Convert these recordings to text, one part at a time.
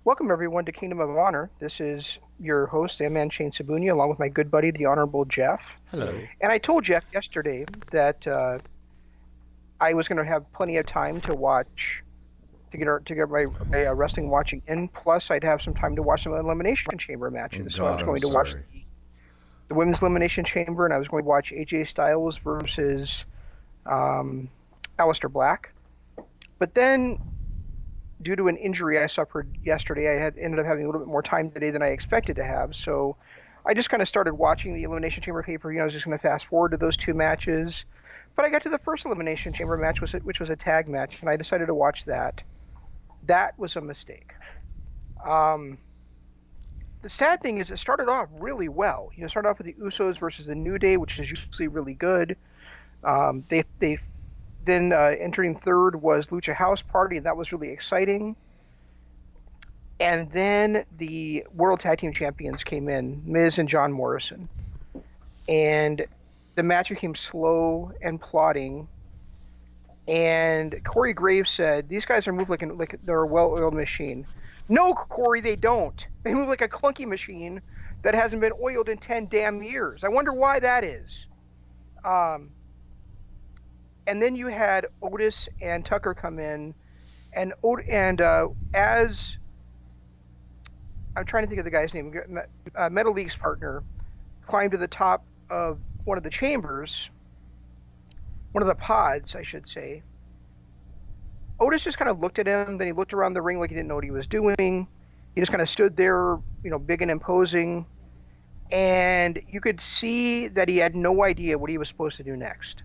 Welcome, everyone, to Kingdom of Honor. This is your host, M-Man Shane Sabunia, along with my good buddy, the Honorable Jeff. Hello. And I told Jeff yesterday that I was going to have plenty of time to watch, to get my wrestling watching in. Plus, I'd have some time to watch some Elimination Chamber Oh matches. So I God, was I'm going to watch sorry. the Women's Elimination Chamber, and I was going to watch AJ Styles versus um, Aleister Black. But then, due to an injury I suffered yesterday, I had ended up having a little bit more time today than I expected to have. So I just kind of started watching the Elimination Chamber pay-per-view. I was just going to fast forward to those two matches. But I got to the first Elimination Chamber match, which was a tag match, and I decided to watch that. That was a mistake. Um, the sad thing is it started off really well. It started off with the Usos versus the New Day, which is usually really good. They then entering third was Lucha House Party, and that was really exciting. And then the World Tag Team Champions came in, Miz and John Morrison. And the match became slow and plodding. And Corey Graves said, "These guys are moving like they're a well-oiled machine." No, Corey, they don't. They move like a clunky machine that hasn't been oiled in 10 damn years. I wonder why that is. Um, and then you had Otis and Tucker come in, and as I'm trying to think of the guy's name, Metal League's partner climbed to the top of one of the chambers, one of the pods, I should say. Otis just kind of looked at him, then he looked around the ring like he didn't know what he was doing. He just kind of stood there, big and imposing, and you could see that he had no idea what he was supposed to do next.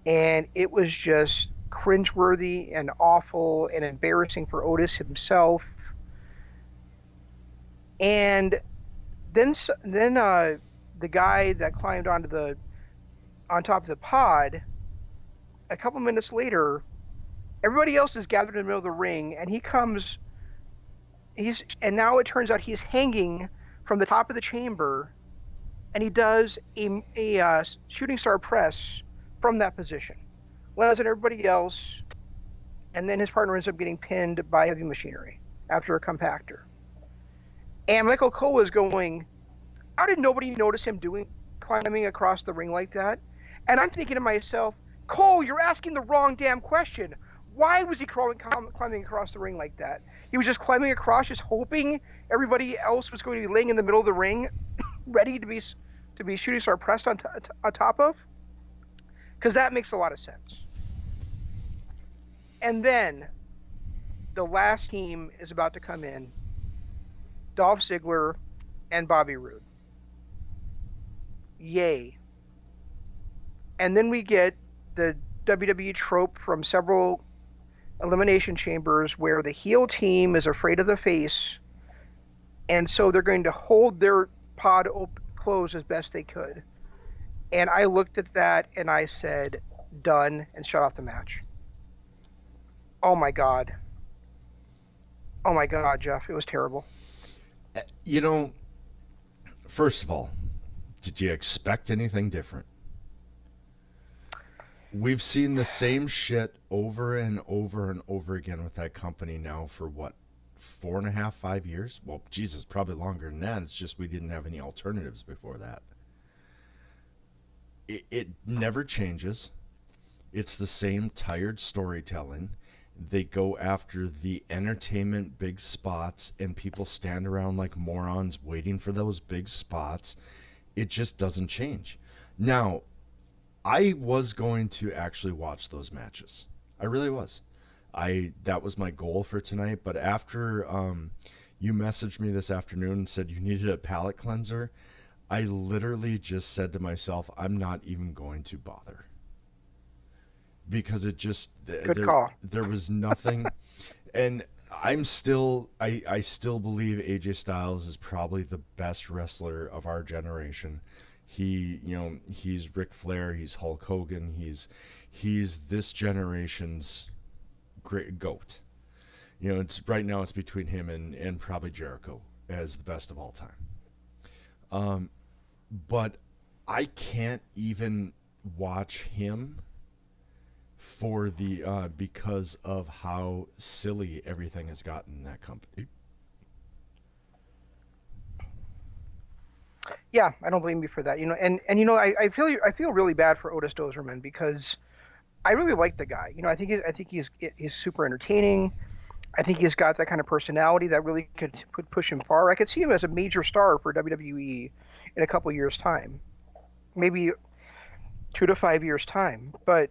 And it was just cringeworthy and awful and embarrassing for Otis himself. And then the guy that climbed on top of the pod, a couple minutes later, everybody else is gathered in the middle of the ring, and and now it turns out he's hanging from the top of the chamber, and he does a shooting star press from that position. Lands on everybody else, and then his partner ends up getting pinned by heavy machinery after a compactor. And Michael Cole is going, how did nobody notice him climbing across the ring like that? And I'm thinking to myself, Cole, you're asking the wrong damn question. Why was he climbing across the ring like that? He was just climbing across, just hoping everybody else was going to be laying in the middle of the ring, ready to be shooting star pressed on top of. Because that makes a lot of sense. And then the last team is about to come in: Dolph Ziggler and Bobby Roode. Yay. And then we get the WWE trope from several elimination chambers where the heel team is afraid of the face, and so they're going to hold their pod closed as best they could. And I looked at that and I said, done, and shut off the match. Oh my God. Oh my God, Jeff. It was terrible. You know, first of all, did you expect anything different? We've seen the same shit over and over and over again with that company now for what, 4.5, 5 years? Well, Jesus, probably longer than that. It's just we didn't have any alternatives before that. It never changes. It's the same tired storytelling. They go after the entertainment big spots, and people stand around like morons waiting for those big spots. It just doesn't change. Now, I was going to actually watch those matches. I really was. I That was my goal for tonight. But after you messaged me this afternoon and said you needed a palate cleanser, I literally just said to myself, I'm not even going to bother because it just Good call. there was nothing. And I still believe AJ Styles is probably the best wrestler of our generation. He's Ric Flair, he's Hulk Hogan, he's this generation's great goat. It's right now it's between him and probably Jericho as the best of all time. Um, but I can't even watch him for the because of how silly everything has gotten in that company. Yeah, I don't blame you for that. And I feel really bad for Otis Dozerman because I really like the guy. I think he's super entertaining. I think he's got that kind of personality that really could push him far. I could see him as a major star for WWE in a couple of years' time, maybe 2 to 5 years' time. But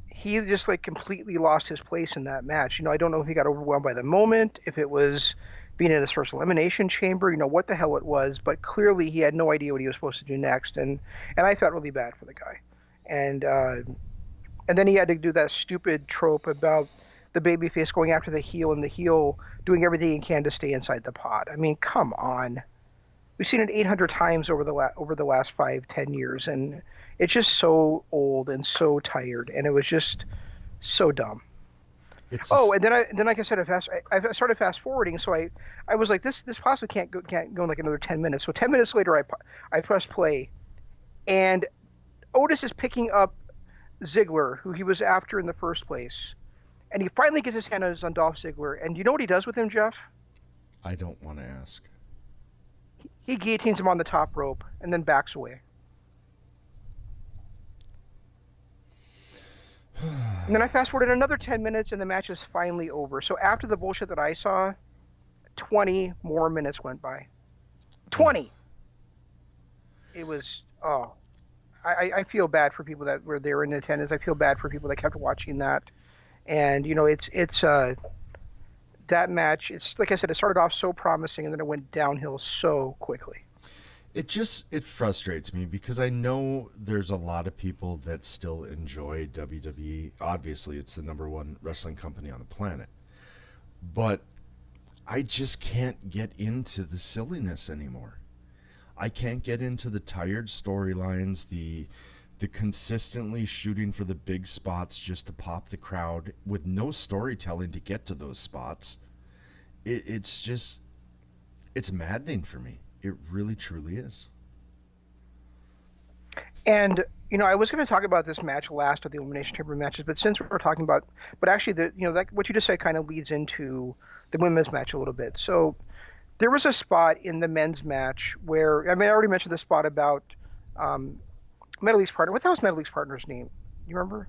he just like completely lost his place in that match. I don't know if he got overwhelmed by the moment, if it was being in his first elimination chamber, what the hell it was, but clearly he had no idea what he was supposed to do next, and I felt really bad for the guy, and and then he had to do that stupid trope about the babyface going after the heel and the heel doing everything he can to stay inside the pod. I mean, come on. We've seen it 800 times over the last 5, 10 years, and it's just so old and so tired, and it was just so dumb. It's Oh, just, and then like I said, I started fast forwarding, so I was like, this possibly can't go in like another 10 minutes. So 10 minutes later, I pressed play, and Otis is picking up Ziggler, who he was after in the first place, and he finally gets his hand on Dolph Ziggler, and you know what he does with him, Jeff? I don't want to ask. He guillotines him on the top rope and then backs away. And then I fast forwarded another 10 minutes, and the match is finally over. So after the bullshit that I saw, 20 more minutes went by. 20. It was I feel bad for people that were there in attendance. I feel bad for people that kept watching that. And it's that match. It's like I said, it started off so promising, and then it went downhill so quickly. It frustrates me because I know there's a lot of people that still enjoy WWE. Obviously, it's the number one wrestling company on the planet. But I just can't get into the silliness anymore. I can't get into the tired storylines, the consistently shooting for the big spots just to pop the crowd with no storytelling to get to those spots. It's just it's maddening for me. It really truly is. And I was going to talk about this match last of the Elimination Chamber matches, but since we're talking about, but actually, that what you just said kind of leads into the women's match a little bit. So there was a spot in the men's match where, I mean, I already mentioned the spot about um, Metalik partner. What the hell's Metalik's partner's name? You remember?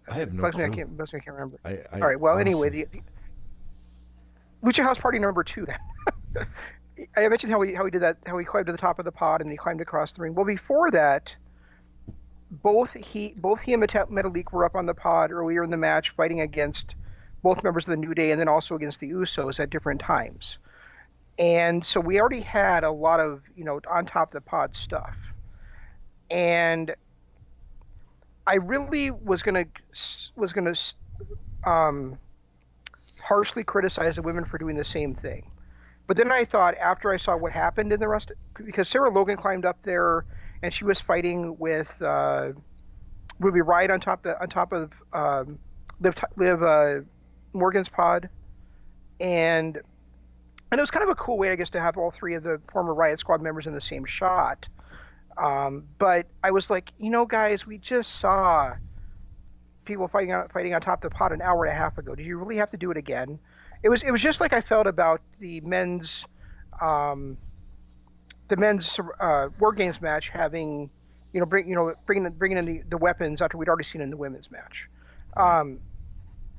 I have no Bugs me, clue. I can't remember. I All right. Well, anyway, honestly, the Lucha House Party number two. Then I mentioned how he did that, how he climbed to the top of the pod and he climbed across the ring. Well, before that, both he and Metalik were up on the pod earlier in the match, fighting against both members of the New Day and then also against the Usos at different times. And so we already had a lot of on top of the pod stuff. And I really was gonna um, harshly criticize the women for doing the same thing. But then I thought, after I saw what happened in the rest, because Sarah Logan climbed up there and she was fighting with Ruby Riott on top of Liv Morgan's pod, and it was kind of a cool way, I guess, to have all three of the former Riot Squad members in the same shot. But I was like, guys, we just saw people fighting on top of the pod an hour and a half ago. Did you really have to do it again? It was just like I felt about um, the men's War Games match having bringing in the weapons after we'd already seen in the women's match. right. Um,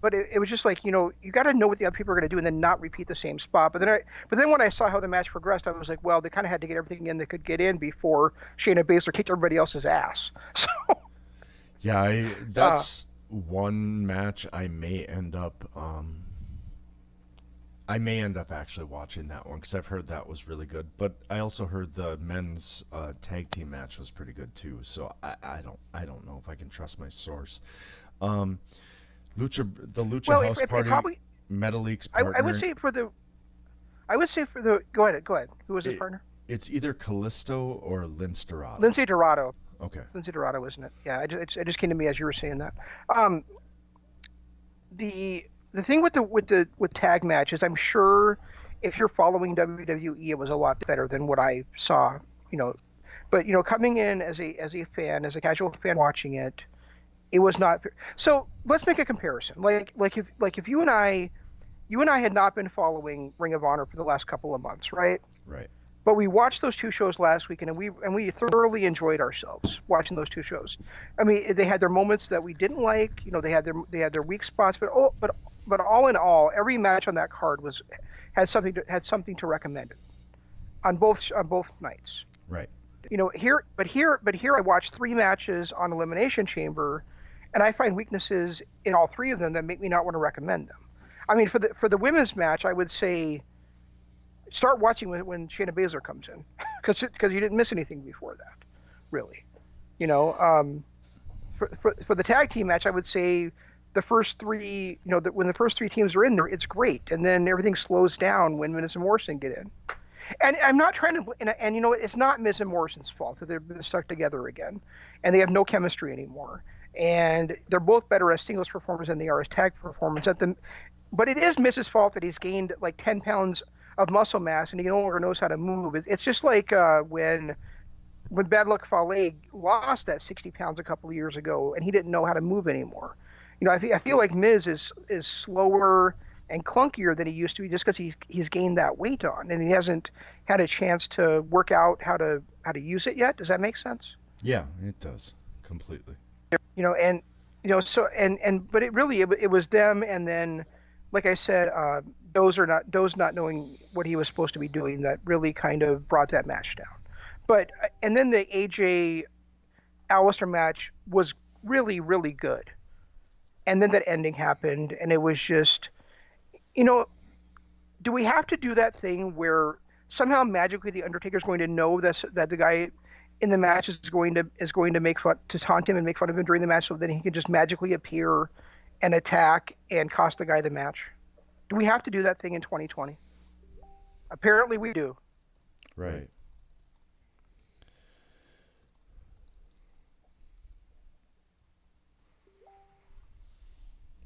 but it was just like you got to know what the other people are going to do and then not repeat the same spot. But then when I saw how the match progressed, I was like, well, they kind of had to get everything in they could get in before Shayna Baszler kicked everybody else's ass. So Yeah, uh, that's one match I may end up actually watching that one because I've heard that was really good. But I also heard the men's tag team match was pretty good too. So I don't know if I can trust my source. Um, the Lucha well, House it Party, probably Metalik's I would partner. say for the I would say for the go ahead. Who was his It, partner? it's either Callisto or Lince Dorado. Lindsay Dorado. Okay. Lindsay Dorado, isn't it? Yeah, it just came to me as you were saying that. Um, the thing with tag matches, I'm sure if you're following WWE, it was a lot better than what I saw. You know, but coming in as a fan, as a casual fan watching it, it was not. So let's make a comparison. Like if you and I had not been following Ring of Honor for the last couple of months, right? Right. But we watched those two shows last week, and we thoroughly enjoyed ourselves watching those two shows. I mean, they had their moments that we didn't like. They had their weak spots, but all in all, every match on that card had something to recommend on both nights. Right. Here I watched three matches on Elimination Chamber, and I find weaknesses in all three of them that make me not want to recommend them. I mean, for the women's match, I would say start watching when Shayna Baszler comes in, because you didn't miss anything before that, really. You know, for the tag team match, I would say the first three, when the first three teams are in there, it's great, and then everything slows down when Miz and Morrison get in. And I'm not trying to, and it's not Miz and Morrison's fault that they've been stuck together again, and they have no chemistry anymore. And they're both better as singles performers than they are as tag performers. But it is Miz's fault that he's gained like 10 pounds of muscle mass and he no longer knows how to move. It's just like when Bad Luck Fale lost that 60 pounds a couple of years ago and he didn't know how to move anymore. I feel like Miz is slower and clunkier than he used to be just because he's gained that weight on and he hasn't had a chance to work out how to use it yet. Does that make sense? Yeah, it does completely. But it was them, and then, like I said, Doze not knowing what he was supposed to be doing that really kind of brought that match down. But and then the AJ Alistair match was really, really good. And then that ending happened, and it was just, do we have to do that thing where somehow magically the Undertaker's going to know that the guy in the match is going to make fun to taunt him and make fun of him during the match, so then he can just magically appear and attack and cost the guy the match? Do we have to do that thing in 2020? Apparently we do. Right.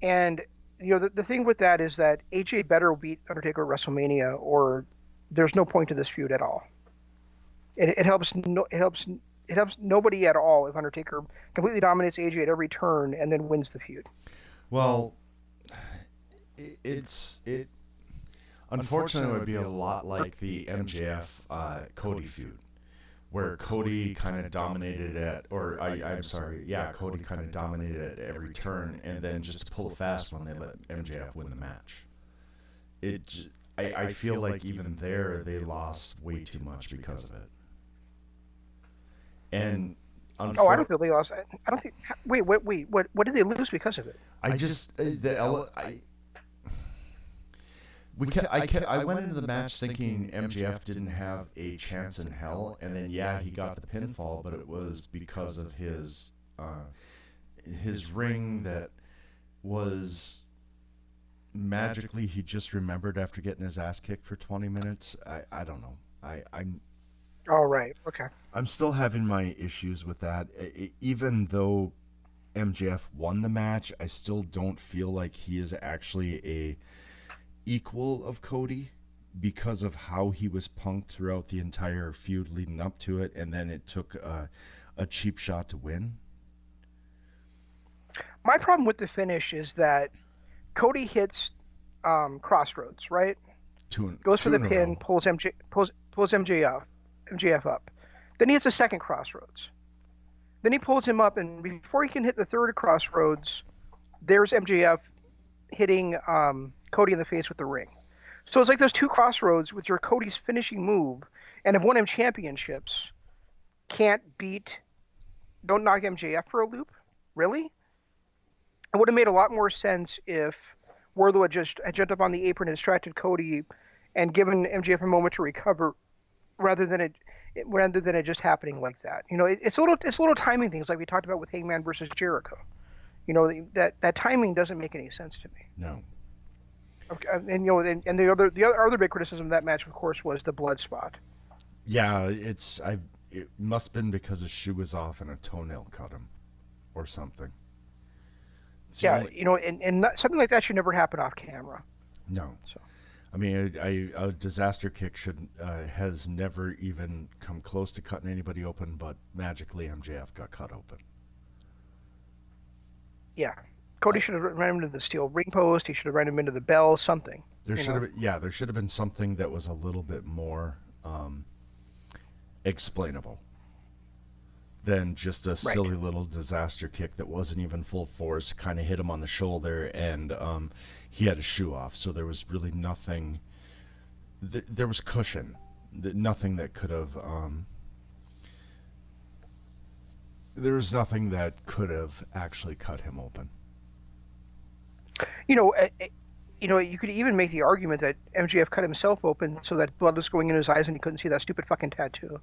And the thing with that is that AJ better beat Undertaker at WrestleMania, or there's no point to this feud at all. It helps nobody at all if Undertaker completely dominates AJ at every turn and then wins the feud. Well, it unfortunately would be a lot like the MJF Cody feud, where Cody kind of dominated Cody kind of dominated at every turn, and then just to pull a fast one, they let MJF win the match. I feel like even there they lost way too much because of it. And I don't feel they lost. I don't think. Wait. What did they lose because of it? I went into the match thinking MJF didn't have a chance in hell, and then he got the pinfall, but it was because of his ring that was magically he just remembered after getting his ass kicked for 20 minutes. I don't know. I'm Oh, right. Okay. I'm still having my issues with that. Even though MJF won the match, I still don't feel like he is actually a equal of Cody because of how he was punked throughout the entire feud leading up to it, and then it took a cheap shot to win. My problem with the finish is that Cody hits Crossroads, right? Goes for the pin, pulls MJF up. Then he hits a second Crossroads. Then he pulls him up, and before he can hit the third Crossroads, there's MJF hitting Cody in the face with the ring. So it's like those two Crossroads with your Cody's finishing move, and have won him championships, don't knock MJF for a loop? Really? It would have made a lot more sense if Wardlow had jumped up on the apron and distracted Cody and given MJF a moment to recover, rather than it just happening like that. It's little timing things like we talked about with Hangman versus Jericho. That timing doesn't make any sense to me. No. Okay, and the other big criticism of that match, of course, was the blood spot. Yeah, it must have been because his shoe was off and a toenail cut him, or something. And something like that should never happen off camera. No. So. I mean, a disaster kick has never even come close to cutting anybody open, but magically MJF got cut open. Yeah. Cody should have run him into the steel ring post. He should have run him into the bell, something. There should have been something that was a little bit more explainable than just a Right. silly little disaster kick that wasn't even full force, kind of hit him on the shoulder, and he had his shoe off. So there was really nothing. There was cushion. Nothing that could have. There was nothing that could have actually cut him open. You know, you could even make the argument that MJF cut himself open so that blood was going in his eyes and he couldn't see that stupid fucking tattoo.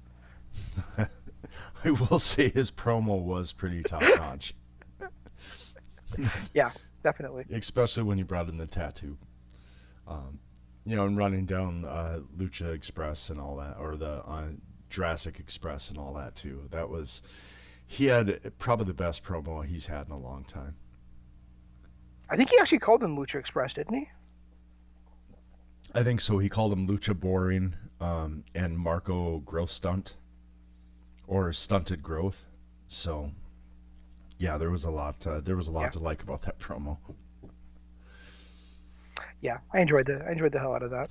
I will say his promo was pretty top notch. Yeah, definitely. Especially when he brought in the tattoo. And running down Lucha Express and all that, or the Jurassic Express and all that too. He had probably the best promo he's had in a long time. I think he actually called them Lucha Express, didn't he? I think so. He called him Lucha Boring and Marco Growth Stunt, or Stunted Growth. So, yeah, there was a lot. To like about that promo. Yeah, I enjoyed the hell out of that.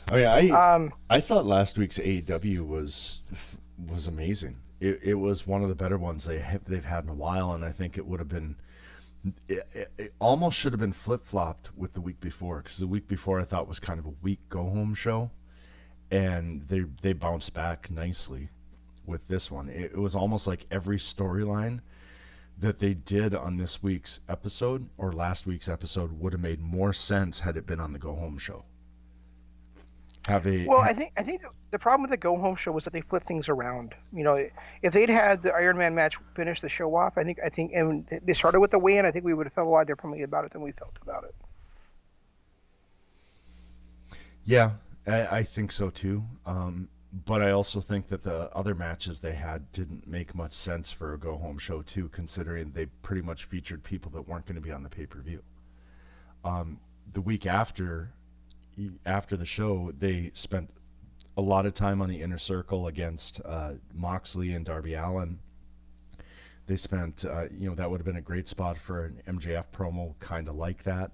I thought last week's AEW was amazing. It was one of the better ones they've had in a while, and I think it would have been. It almost should have been flip flopped with the week before, because the week before I thought was kind of a weak go home show, and they bounced back nicely with this one. It was almost like every storyline that they did on this week's episode or last week's episode would have made more sense had it been on the go home show. I think the problem with the go home show was that they flipped things around. If they'd had the Iron Man match finish the show off, I think, and they started with the win, I think we would have felt a lot differently about it than we felt about it. Yeah, I think so too. But I also think that the other matches they had didn't make much sense for a go home show too, considering they pretty much featured people that weren't going to be on the pay per view. The week after the show, they spent a lot of time on the Inner Circle against Moxley and Darby Allin. They spent, that would have been a great spot for an MJF promo, kind of like that,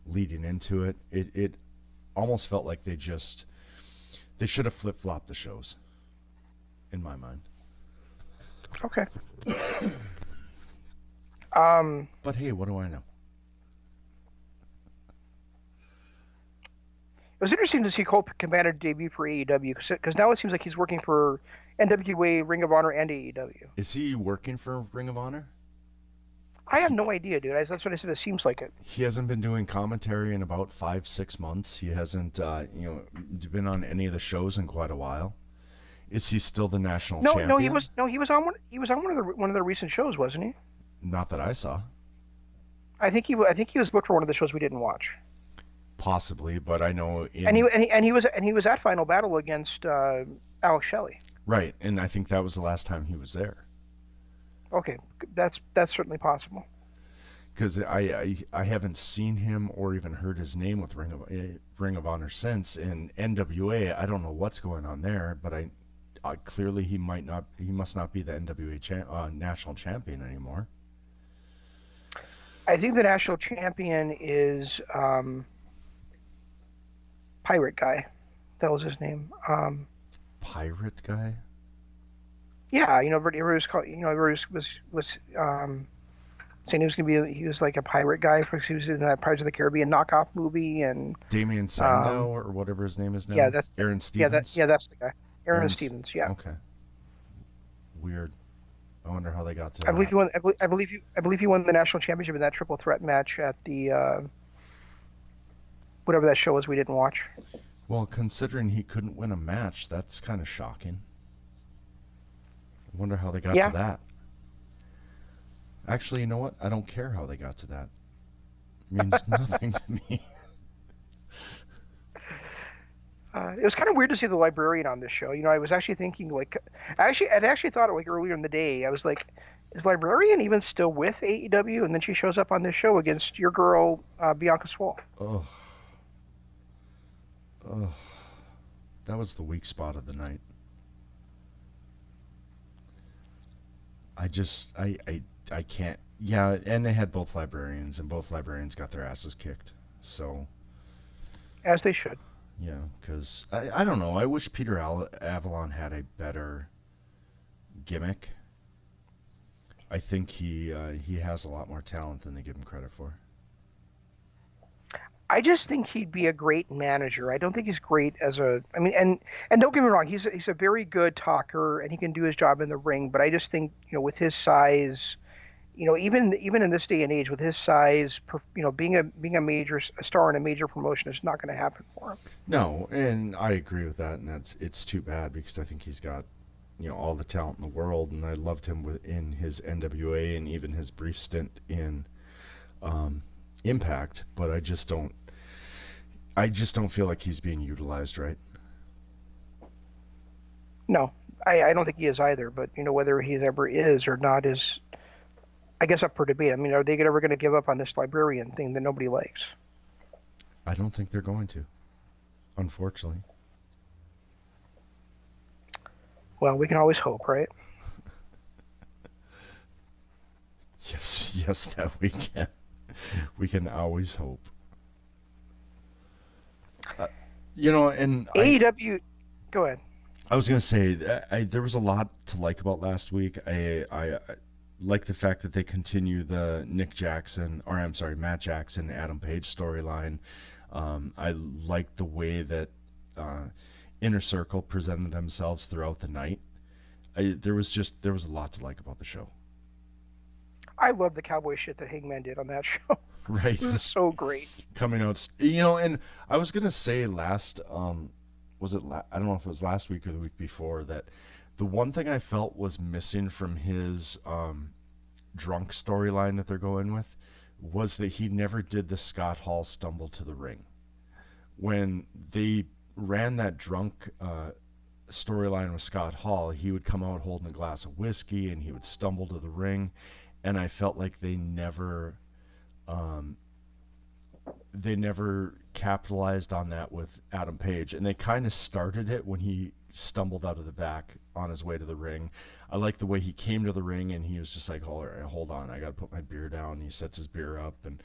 leading into it. It almost felt like they should have flip flopped the shows, in my mind. Okay. But hey, what do I know? It was interesting to see Colt Cabana debut for AEW because now it seems like he's working for NWA, Ring of Honor, and AEW. Is he working for Ring of Honor? I have no idea, dude. That's what I said. It seems like it. He hasn't been doing commentary in about 5-6 months. He hasn't, been on any of the shows in quite a while. Is he still the national champion? No, he was. No, he was on one. He was on one of the recent shows, wasn't he? Not that I saw. I think he was booked for one of the shows we didn't watch. Possibly, but I know. And he was at Final Battle against Alex Shelley. Right, and I think that was the last time he was there. Okay, that's certainly possible. Because I haven't seen him or even heard his name with Ring of Honor since. In NWA, I don't know what's going on there, but I clearly he must not be the NWA national champion anymore. I think the national champion is Pirate Guy. That was his name. Pirate Guy? Yeah, everybody was saying he was like a pirate guy he was in that Pirates of the Caribbean knockoff movie, and Damien Sandow or whatever his name is now. Yeah, that's Aaron Stevens. That's the guy. Aaron Stevens. Yeah. Okay. Weird. I wonder how they got to. I believe he won. I believe he won the national championship in that triple threat match at the whatever that show was we didn't watch. Well, considering he couldn't win a match, that's kind of shocking. I wonder how they got to that. Actually, you know what? I don't care how they got to that. It means nothing to me. It was kind of weird to see the librarian on this show. I was actually thinking, I'd actually thought it earlier in the day. I was like, is librarian even still with AEW? And then she shows up on this show against your girl, Bianca Swall. Oh. That was the weak spot of the night. I can't. Yeah, and they had both librarians, and both librarians got their asses kicked. So, as they should. Yeah, because I don't know. I wish Peter Avalon had a better gimmick. I think he has a lot more talent than they give him credit for. I just think he'd be a great manager. I don't think he's great as a. I mean, and don't get me wrong, he's a very good talker and he can do his job in the ring. But I just think with his size, even in this day and age, with his size, being a major a star in a major promotion is not going to happen for him. No, and I agree with that, and it's too bad because I think he's got all the talent in the world, and I loved him in his NWA and even his brief stint in um, Impact, but I just don't feel like he's being utilized right. No, I don't think he is either. But whether he ever is or not is, I guess, up for debate. I mean, are they ever going to give up on this librarian thing that nobody likes? I don't think they're going to, unfortunately. Well, we can always hope, right? Yes, yes, that we can. We can always hope. Uh, and AEW, go ahead. I was gonna say there was a lot to like about last week. I like the fact that they continue the Nick Jackson, or I'm sorry, Matt Jackson, Adam Page storyline. I like the way that uh, Inner Circle presented themselves throughout the night. There was a lot to like about the show. I love the cowboy shit that Hangman did on that show. Right. It was so great. Coming out, and I was gonna say was it I don't know if it was last week or the week before, that the one thing I felt was missing from his drunk storyline that they're going with was that he never did the Scott Hall stumble to the ring. When they ran that drunk storyline with Scott Hall, he would come out holding a glass of whiskey and he would stumble to the ring, and I felt like um, they never capitalized on that with Adam Page, and they kind of started it when he stumbled out of the back on his way to the ring. I like the way he came to the ring and he was just like, hold on, I got to put my beer down. He sets his beer up and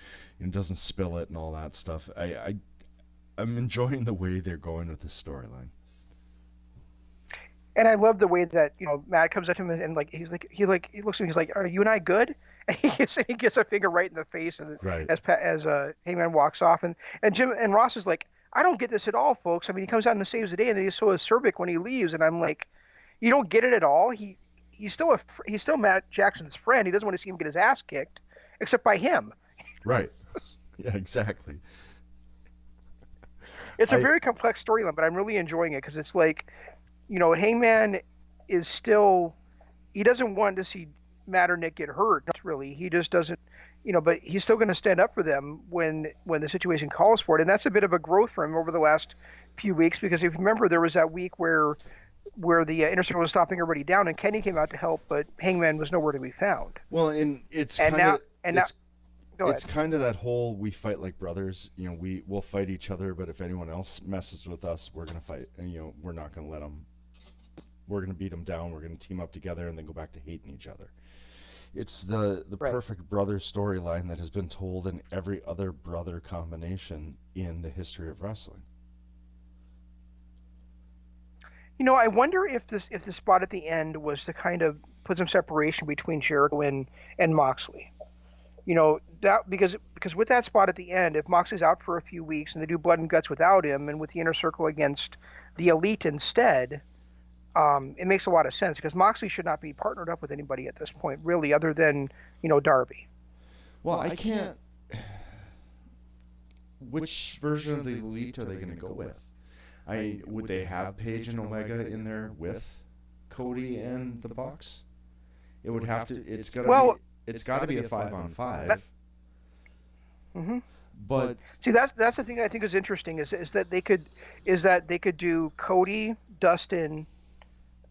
doesn't spill it and all that stuff. I'm enjoying the way they're going with this storyline. And I love the way that Matt comes at him and like he looks at him, he's like, "Are you and I good?" And he gets a finger right in the face, and Right. as Heyman walks off, and Jim and Ross is like, "I don't get this at all, folks. I mean, he comes out and saves the day, and then he's so acerbic when he leaves, and I'm like, you don't get it at all. He's still Matt Jackson's friend. He doesn't want to see him get his ass kicked, except by him. Right. Yeah, exactly. It's a I very complex storyline, but I'm really enjoying it because it's like, Heyman is still he doesn't want to see Matt or Nick get hurt. Really, he just doesn't. But he's still going to stand up for them when the situation calls for it, and that's a bit of a growth for him over the last few weeks. Because if you remember, there was that week where the Inner Circle was stopping everybody down, and Kenny came out to help, but Hangman was nowhere to be found. Well, and it's And kind now, of and now, it's go it's ahead. kind of that whole we fight like brothers. We'll fight each other, but if anyone else messes with us, we're gonna fight, and we're not gonna let them. We're gonna beat them down. We're gonna team up together, and then go back to hating each other. It's the Right. perfect brother storyline that has been told in every other brother combination in the history of wrestling. I wonder if the spot at the end was to kind of put some separation between Jericho and Moxley. That because with that spot at the end, if Moxley's out for a few weeks and they do blood and guts without him, and with the Inner Circle against the Elite instead, it makes a lot of sense because Moxley should not be partnered up with anybody at this point, really, other than Darby. Well, I can't. Which version of the elite are they going to go with? Would they have Page and Omega in there with Cody and the Bucks? It would have to. Well, It's got to be a 5-on-5. hmm But see, that's the thing I think is interesting is that they could do Cody, Dustin,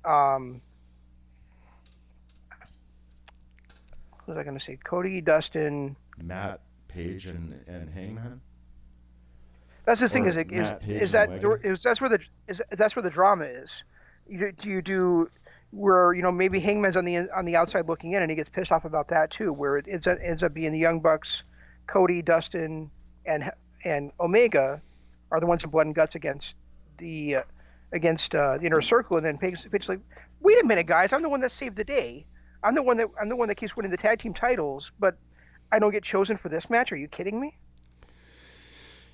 um, what was I going to say? Cody, Dustin. Matt, Page, and Hangman, That's the thing or Matt, Page, is and that Omega. that's where the drama is. Do you do where maybe Hangman's on the outside looking in and he gets pissed off about that too, where it ends up being the Young Bucks, Cody, Dustin, and Omega are the ones in blood and guts the inner circle, and then Page's like, wait a minute, guys, I'm the one that saved the day. I'm the one that keeps winning the tag team titles, but I don't get chosen for this match. Are you kidding me?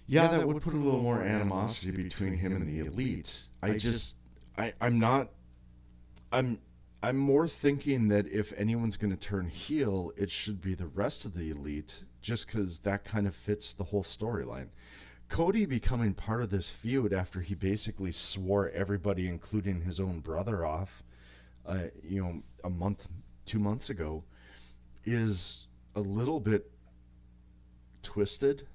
Yeah, that would put a little more animosity between him and the elite. I'm not, I'm, I'm more thinking that if anyone's going to turn heel, it should be the rest of the elite, just because that kind of fits the whole storyline. Cody becoming part of this feud after he basically swore everybody, including his own brother, off, a month, 2 months ago, is a little bit twisted.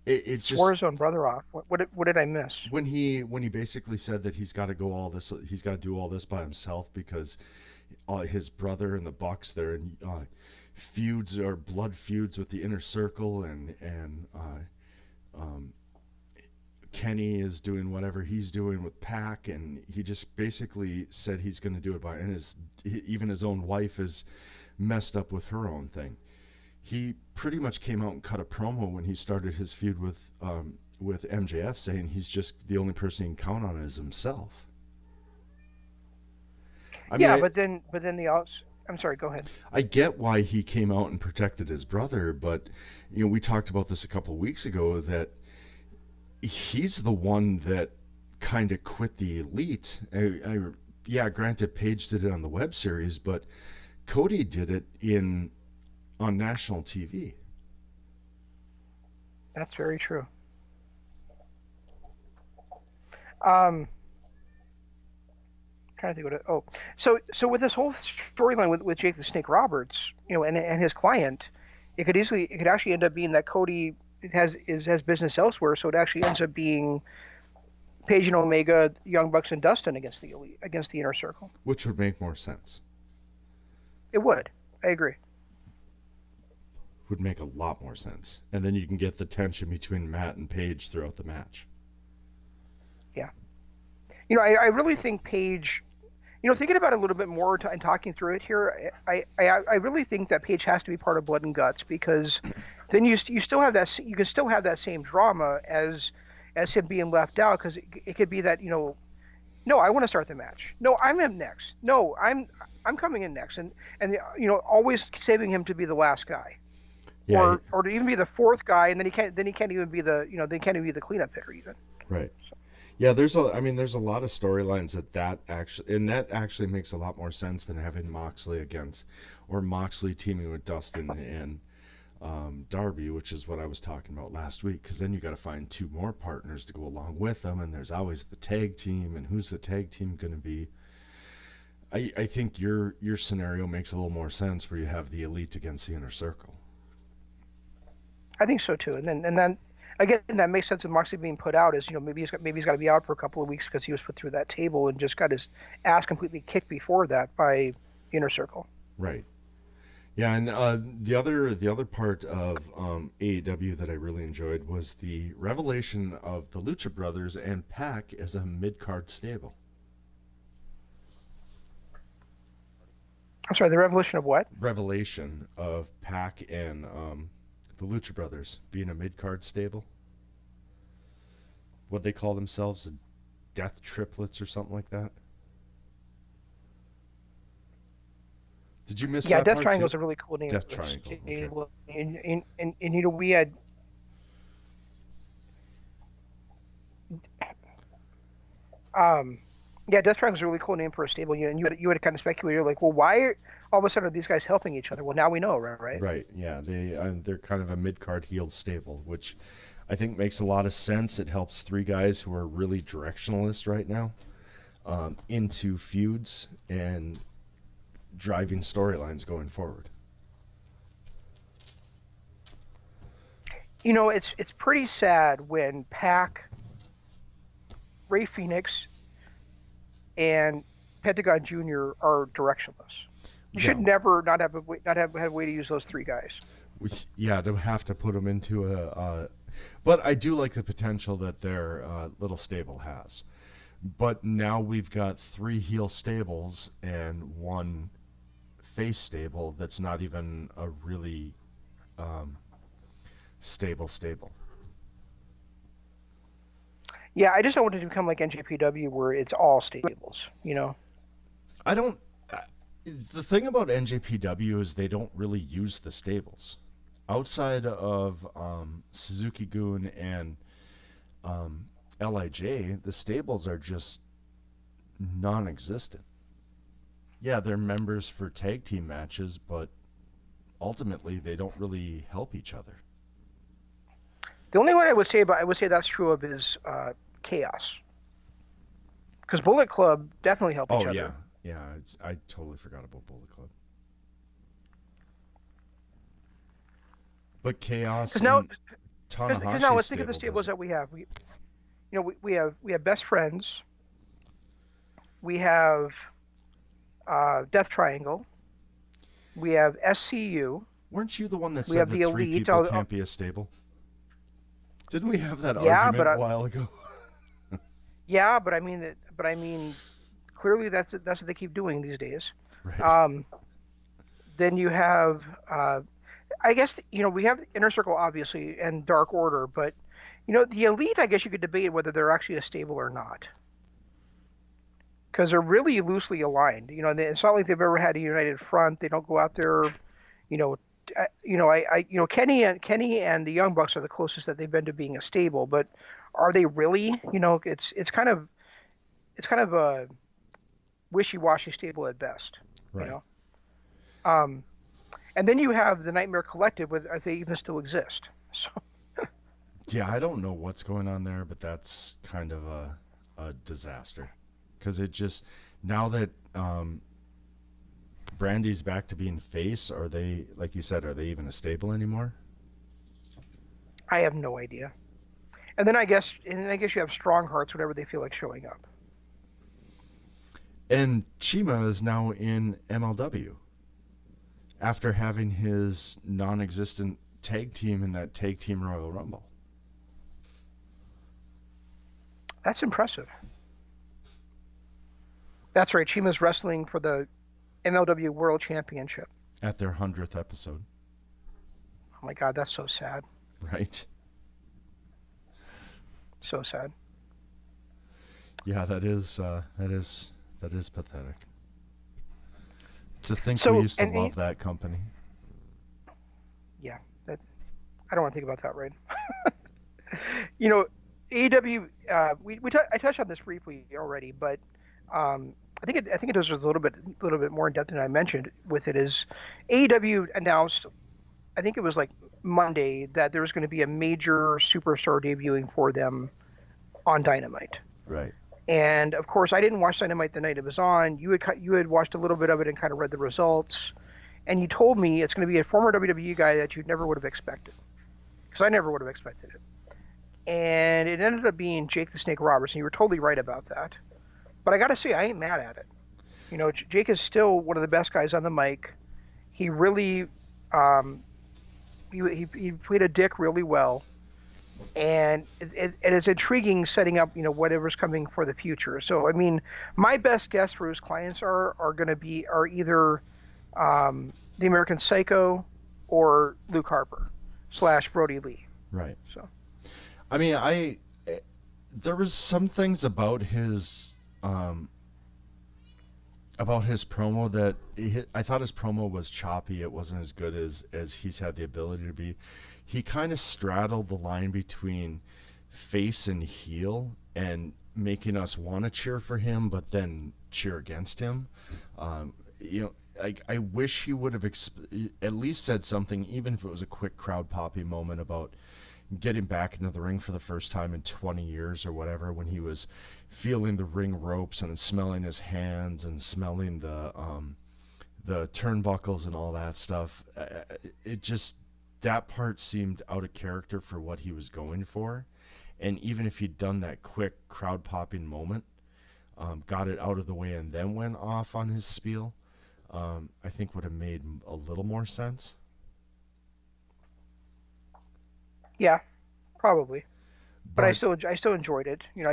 It Swore just his own brother off. What did I miss? when he basically said that he's got to do all this by himself because his brother and the Bucks they're in feuds or blood feuds with the inner circle and Kenny is doing whatever he's doing with Pac, and he just basically said he's going to do it by, and even his own wife is messed up with her own thing. He pretty much came out and cut a promo when he started his feud with MJF, saying he's just the only person he can count on is himself. I mean, Yeah, I, but then the outs. I'm sorry. Go ahead. I get why he came out and protected his brother, but we talked about this a couple of weeks ago that he's the one that kind of quit the elite. Yeah, granted, Paige did it on the web series, but Cody did it in on national TV. That's very true. Um, trying to think what. So with this whole storyline with Jake the Snake Roberts, and his client, it could actually end up being that Cody has business elsewhere, so it actually ends up being Page and Omega, Young Bucks, and Dustin against the elite, against the inner circle. Which would make more sense. It would. I agree. Would make a lot more sense. And then you can get the tension between Matt and Paige throughout the match. Yeah. I really think Paige. Thinking about it a little bit more and talking through it here, I really think that Paige has to be part of Blood and Guts, because then you still have that, you can still have that same drama as him being left out, because it could be that no, I want to start the match, no, I'm in next, no, I'm coming in next, and always saving him to be the last guy, Yeah, or to even be the fourth guy, and then he can't even be they can't even be the cleanup hitter even. right. Yeah, there's a lot of storylines that actually makes a lot more sense than having Moxley against, or Moxley teaming with Dustin and Darby, which is what I was talking about last week. Because then you got to find two more partners to go along with them, and there's always the tag team, and who's the tag team going to be? I think your scenario makes a little more sense where you have the elite against the inner circle. I think so too. And then again, that makes sense with Moxley being put out, is maybe he's got to be out for a couple of weeks because he was put through that table and just got his ass completely kicked before that by the inner circle. Right. Yeah, and the other part of AEW that I really enjoyed was the revelation of the Lucha Brothers and Pac as a mid card stable. I'm sorry, the revolution of what? Revelation of Pac and the Lucha Brothers being a mid card stable. What they call themselves, the Death Triplets or something like that. Did you miss Yeah, that Death part Triangle too? is a really cool name Death for a Triangle. Okay. stable. And we had um yeah, Death Triangle is a really cool name for a stable. And you had kind of speculated, like, well, why all of a sudden are these guys helping each other? Well, now we know, right? Right. Yeah. They're kind of a mid card heeled stable, which I think makes a lot of sense. It helps three guys who are really directionalists right now into feuds and driving storylines going forward. It's pretty sad when Pac, Ray Phoenix, and Pentagon Jr. are directionless. You should Yeah. never not have had a way to use those three guys. Yeah, to have to put them into but I do like the potential that their little stable has. But now we've got three heel stables and one face stable that's not even a really um, stable. Yeah, I just don't want it to become like NJPW where it's all stables, you know? I don't. Uh, the thing about NJPW is they don't really use the stables. Outside of Suzuki-gun and um, LIJ, the stables are just non-existent. Yeah, they're members for tag team matches, but ultimately they don't really help each other. The only one I would say that's true of is Chaos. Because Bullet Club definitely help each Oh yeah, other. yeah. I totally forgot about Bullet Club. But Chaos Because now, and because now Tanahashi's let's think of the stable does stables it. that we have. We have Best Friends, we have Death Triangle, we have SCU, Weren't you the one that we said have that the three Elite. people can't be a stable? Didn't we have that Yeah, argument a while ago? yeah, but I mean, clearly that's what they keep doing these days. Right. Um, then you have, I guess, we have Inner Circle obviously and Dark Order, but the Elite, I guess you could debate whether they're actually a stable or not, because they're really loosely aligned. It's not like they've ever had a united front. They don't go out there, you know. Kenny and the Young Bucks are the closest that they've been to being a stable, but are they really? It's kind of a wishy-washy stable at best. You Right. know. Um, and then you have the Nightmare Collective, with if they even still exist. So Yeah, I don't know what's going on there, but that's kind of a disaster. Because it just, now that Brandy's back to being face, are they, like you said, are they even a stable anymore? I have no idea. And then I guess you have Strong Hearts whenever they feel like showing up. And Chima is now in MLW after having his non existent tag team in that tag team Royal Rumble. That's impressive. That's right. Chima's wrestling for the MLW World Championship. At their 100th episode, Oh my God, that's so sad. right? So sad. Yeah, that is pathetic. To think we So used to love that company. yeah, that I don't want to think about that, right? you know, AEW. I touched on this briefly already, but I think it was a little bit more in depth than I mentioned. With it is AEW announced. I think it was like Monday that there was going to be a major superstar debuting for them on Dynamite. Right. And of course, I didn't watch Dynamite the night it was on. You had watched a little bit of it and kind of read the results, and you told me it's going to be a former WWE guy that you never would have expected, because I never would have expected it. And it ended up being Jake the Snake Roberts, and you were totally right about that. But I got to say, I ain't mad at it. Jake is still one of the best guys on the mic. He really, um, he played a dick really well, and it is intriguing setting up whatever's coming for the future. So I mean, my best guess for his clients are either the American Psycho or Luke Harper / Brody Lee. Right. So I mean, there was some things about his promo that I thought his promo was choppy. It wasn't as good as he's had the ability to be. He kind of straddled the line between face and heel and making us want to cheer for him, but then cheer against him. You know, I wish he would have at least said something, even if it was a quick crowd poppy moment about getting back into the ring for the first time in 20 years or whatever, when he was feeling the ring ropes and smelling his hands and smelling the turnbuckles and all that stuff. It just, that part seemed out of character for what he was going for. And even if he'd done that quick crowd popping moment, got it out of the way and then went off on his spiel, I think would have made a little more sense. yeah, probably. But But I still enjoyed it. It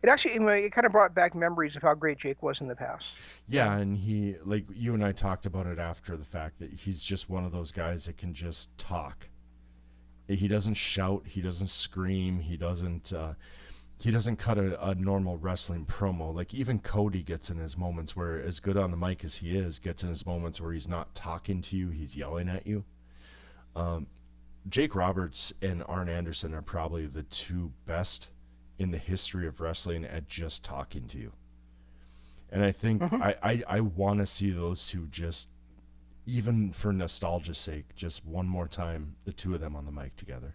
actually it kind of brought back memories of how great Jake was in the past. yeah, and he, like you and I talked about it after the fact, that he's just one of those guys that can just talk He doesn't shout, he doesn't scream, he doesn't cut a normal wrestling promo. Like even Cody gets in his moments where, as good on the mic as he is, gets in his moments where he's not talking to you, he's yelling at you. Um, Jake Roberts and Arn Anderson are probably the two best in the history of wrestling at just talking to you. And I think Hmm. I want to see those two just, even for nostalgia's sake, just one more time, the two of them on the mic together.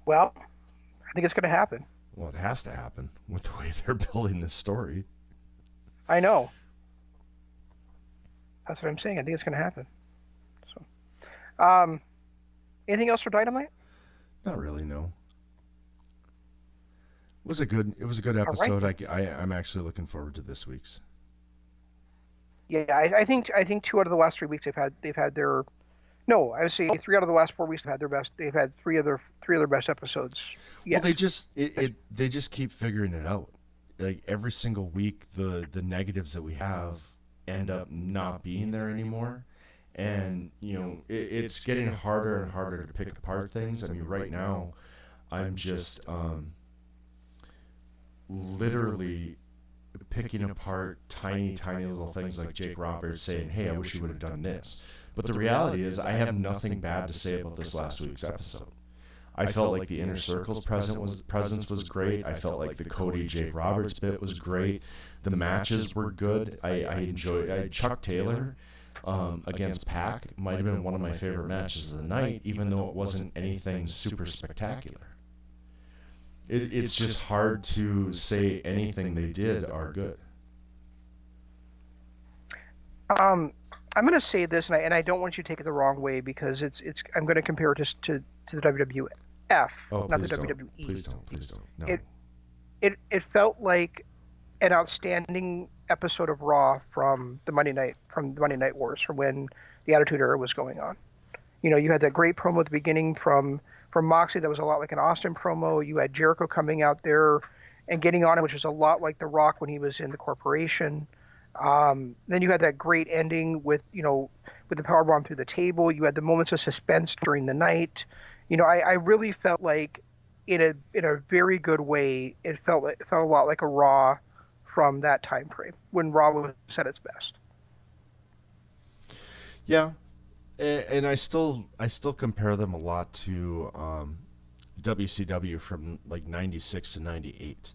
Well, I think it's going to happen. Well, it has to happen with the way they're building this story. I know. That's what I'm saying. I think it's going to happen. So, anything else for Dynamite? Not really, no. It was a good All right episode. then. I'm actually looking forward to this week's. Yeah, I think 2 out of the last 3 weeks they've had their no, I would say 3 out of the last 4 weeks they've had their best. They've had three of their best episodes Well, yet. they just keep figuring it out. Like every single week, the negatives that we have end up not being there anymore, and it's getting harder and harder to pick apart things. I mean, right now, I'm just literally picking apart tiny, tiny little things like Jake Roberts saying, "Hey, I wish you would have done this." But the reality is, I have nothing bad to say about this last week's episode. I felt like the Inner Circle's presence was great. I felt like the Cody Jake Roberts bit was great. The matches were good. I enjoyed. Chuck Taylor against Pac might have been one of my favorite matches of the night, even though it wasn't anything super spectacular. It's just hard to say anything they did are good. Um, I'm going to say this, and I don't want you to take it the wrong way because it's I'm going to compare it to the WWF, Oh, not the please don't. WWE. Please don't. Please don't. No. It it felt like an outstanding episode of Raw from the Monday Night Wars from when the Attitude Era was going on. You had that great promo at the beginning from Moxley that was a lot like an Austin promo. You had Jericho coming out there and getting on it, which was a lot like The Rock when he was in the Corporation. Then you had that great ending with the powerbomb through the table. You had the moments of suspense during the night. I really felt like in a very good way, it felt a lot like a Raw from that time frame when Raw was at its best. Yeah, and I still compare them a lot to WCW from like '96 to '98,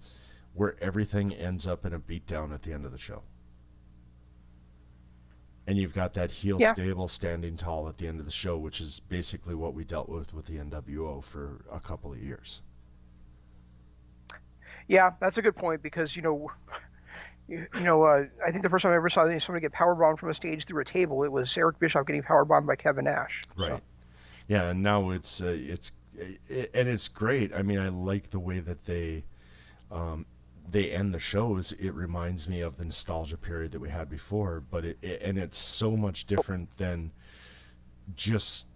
where everything ends up in a beatdown at the end of the show, and you've got that heel Yeah, stable standing tall at the end of the show, which is basically what we dealt with the NWO for a couple of years. yeah, that's a good point because I think the first time I ever saw somebody get powerbombed from a stage through a table, it was Eric Bischoff getting powerbombed by Kevin Nash. So Right. Yeah, and now and it's great. I mean, I like the way that um, they end the shows. It reminds me of the nostalgia period that we had before, but and it's so much different than just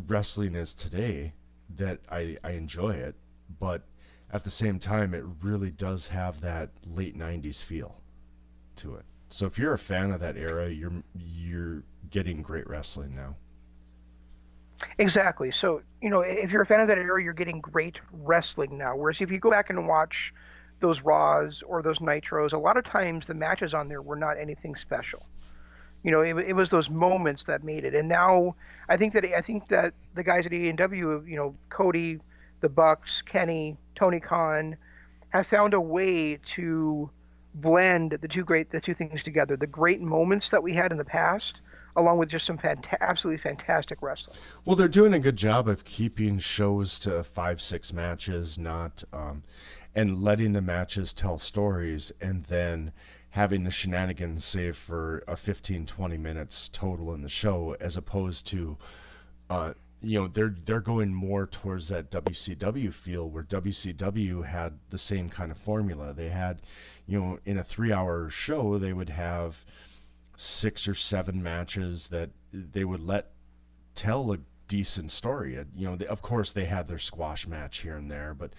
wrestling is today that I enjoy it. But at the same time, it really does have that late '90s feel to it. So if you're a fan of that era, you're getting great wrestling now. exactly. So if you're a fan of that era, you're getting great wrestling now. Whereas if you go back and watch those Raws or those Nitros, a lot of times the matches on there were not anything special. It was those moments that made it. And now I think that the guys at AEW, Cody, the Bucks, Kenny, Tony Khan, have found a way to blend the two things together. The great moments that we had in the past, along with just some absolutely fantastic wrestling. Well, they're doing a good job of keeping shows to 5, 6 matches, not and letting the matches tell stories, and then having the shenanigans save for a 15, 20 minutes total in the show, as opposed to uh, they're going more towards that WCW feel, where WCW had the same kind of formula. They had, in a 3-hour show, they would have 6 or 7 matches that they would let tell a decent story. Of course, they had their squash match here and there, but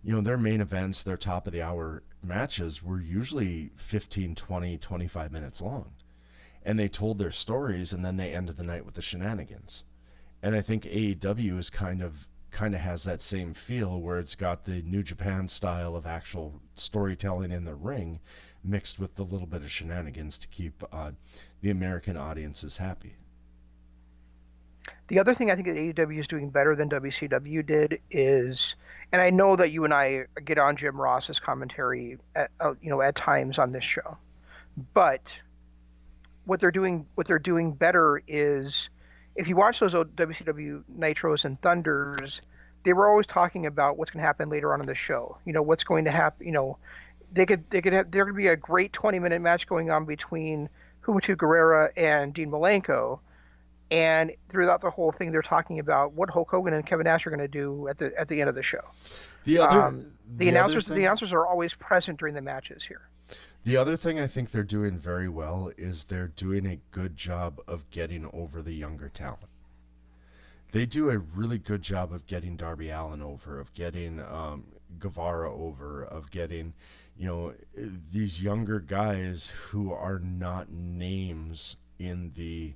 their main events, their top of the hour matches were usually 15, 20, 25 minutes long. And they told their stories, and then they ended the night with the shenanigans. And I think AEW is kind of has that same feel where it's got the New Japan style of actual storytelling in the ring mixed with a little bit of shenanigans to keep the American audiences happy. The other thing I think that AEW is doing better than WCW did is, and I know that you and I get on Jim Ross's commentary at times on this show, but what they're doing better is, if you watch those old WCW Nitros and Thunders, they were always talking about what's going to happen later on in the show. What's going to happen. They could have there could be a great 20-minute match going on between Humberto Guerrera and Dean Malenko, and throughout the whole thing, they're talking about what Hulk Hogan and Kevin Nash are going to do at the end of the show. The other The the other announcers the thing announcers are always present during the matches here. the other thing I think they're doing very well is they're doing a good job of getting over the younger talent. They do a really good job of getting Darby Allen over, of getting Guevara over, of getting, these younger guys who are not names in the,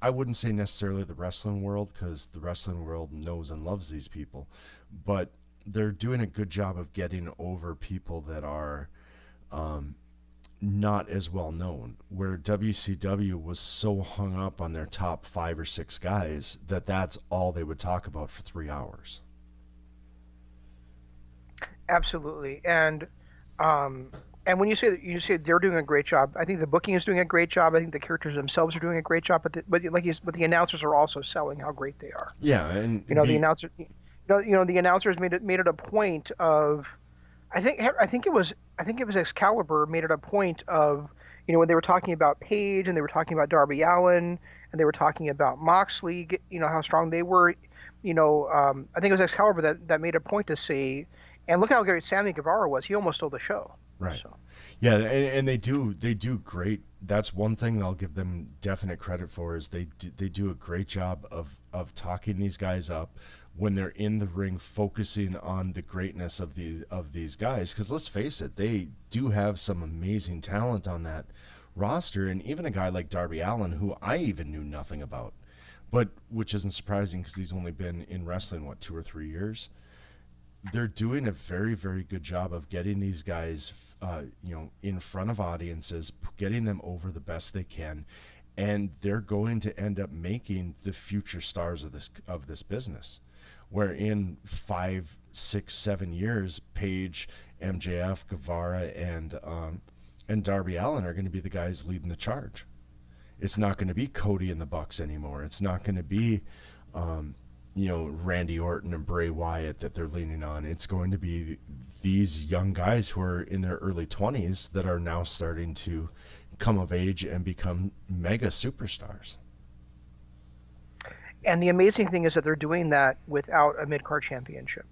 I wouldn't say necessarily the wrestling world because the wrestling world knows and loves these people, but they're doing a good job of getting over people that are um, not as well known. Where WCW was so hung up on their top 5 or 6 guys that that's all they would talk about for 3 hours. Absolutely. And when you say they're doing a great job, I think the booking is doing a great job. I think the characters themselves are doing a great job, but the announcers are also selling how great they are. Yeah, and You know, the the announcer, the announcers made it a point of, I think it was Excalibur made it a point of, when they were talking about Paige and they were talking about Darby Allin and they were talking about Moxley, how strong they were. I think it was Excalibur that made a point to say, and look how great Sammy Guevara was. He almost stole the show. right. So Yeah, and they do great. That's one thing I'll give them definite credit for is they do a great job of talking these guys up when they're in the ring, focusing on the greatness of these guys. Because let's face it, they do have some amazing talent on that roster, and even a guy like Darby Allin, who I even knew nothing about, but which isn't surprising because he's only been in wrestling 2 or 3 years. They're doing a very, very good job of getting these guys, in front of audiences, getting them over the best they can, and they're going to end up making the future stars of this business. Where in 5, 6, 7 years, Paige, MJF, Guevara, and Darby Allin are going to be the guys leading the charge. It's not going to be Cody and the Bucks anymore. It's not going to be Randy Orton and Bray Wyatt that they're leaning on. It's going to be these young guys who are in their early 20s that are now starting to come of age and become mega superstars. And the amazing thing is that they're doing that without a mid card championship.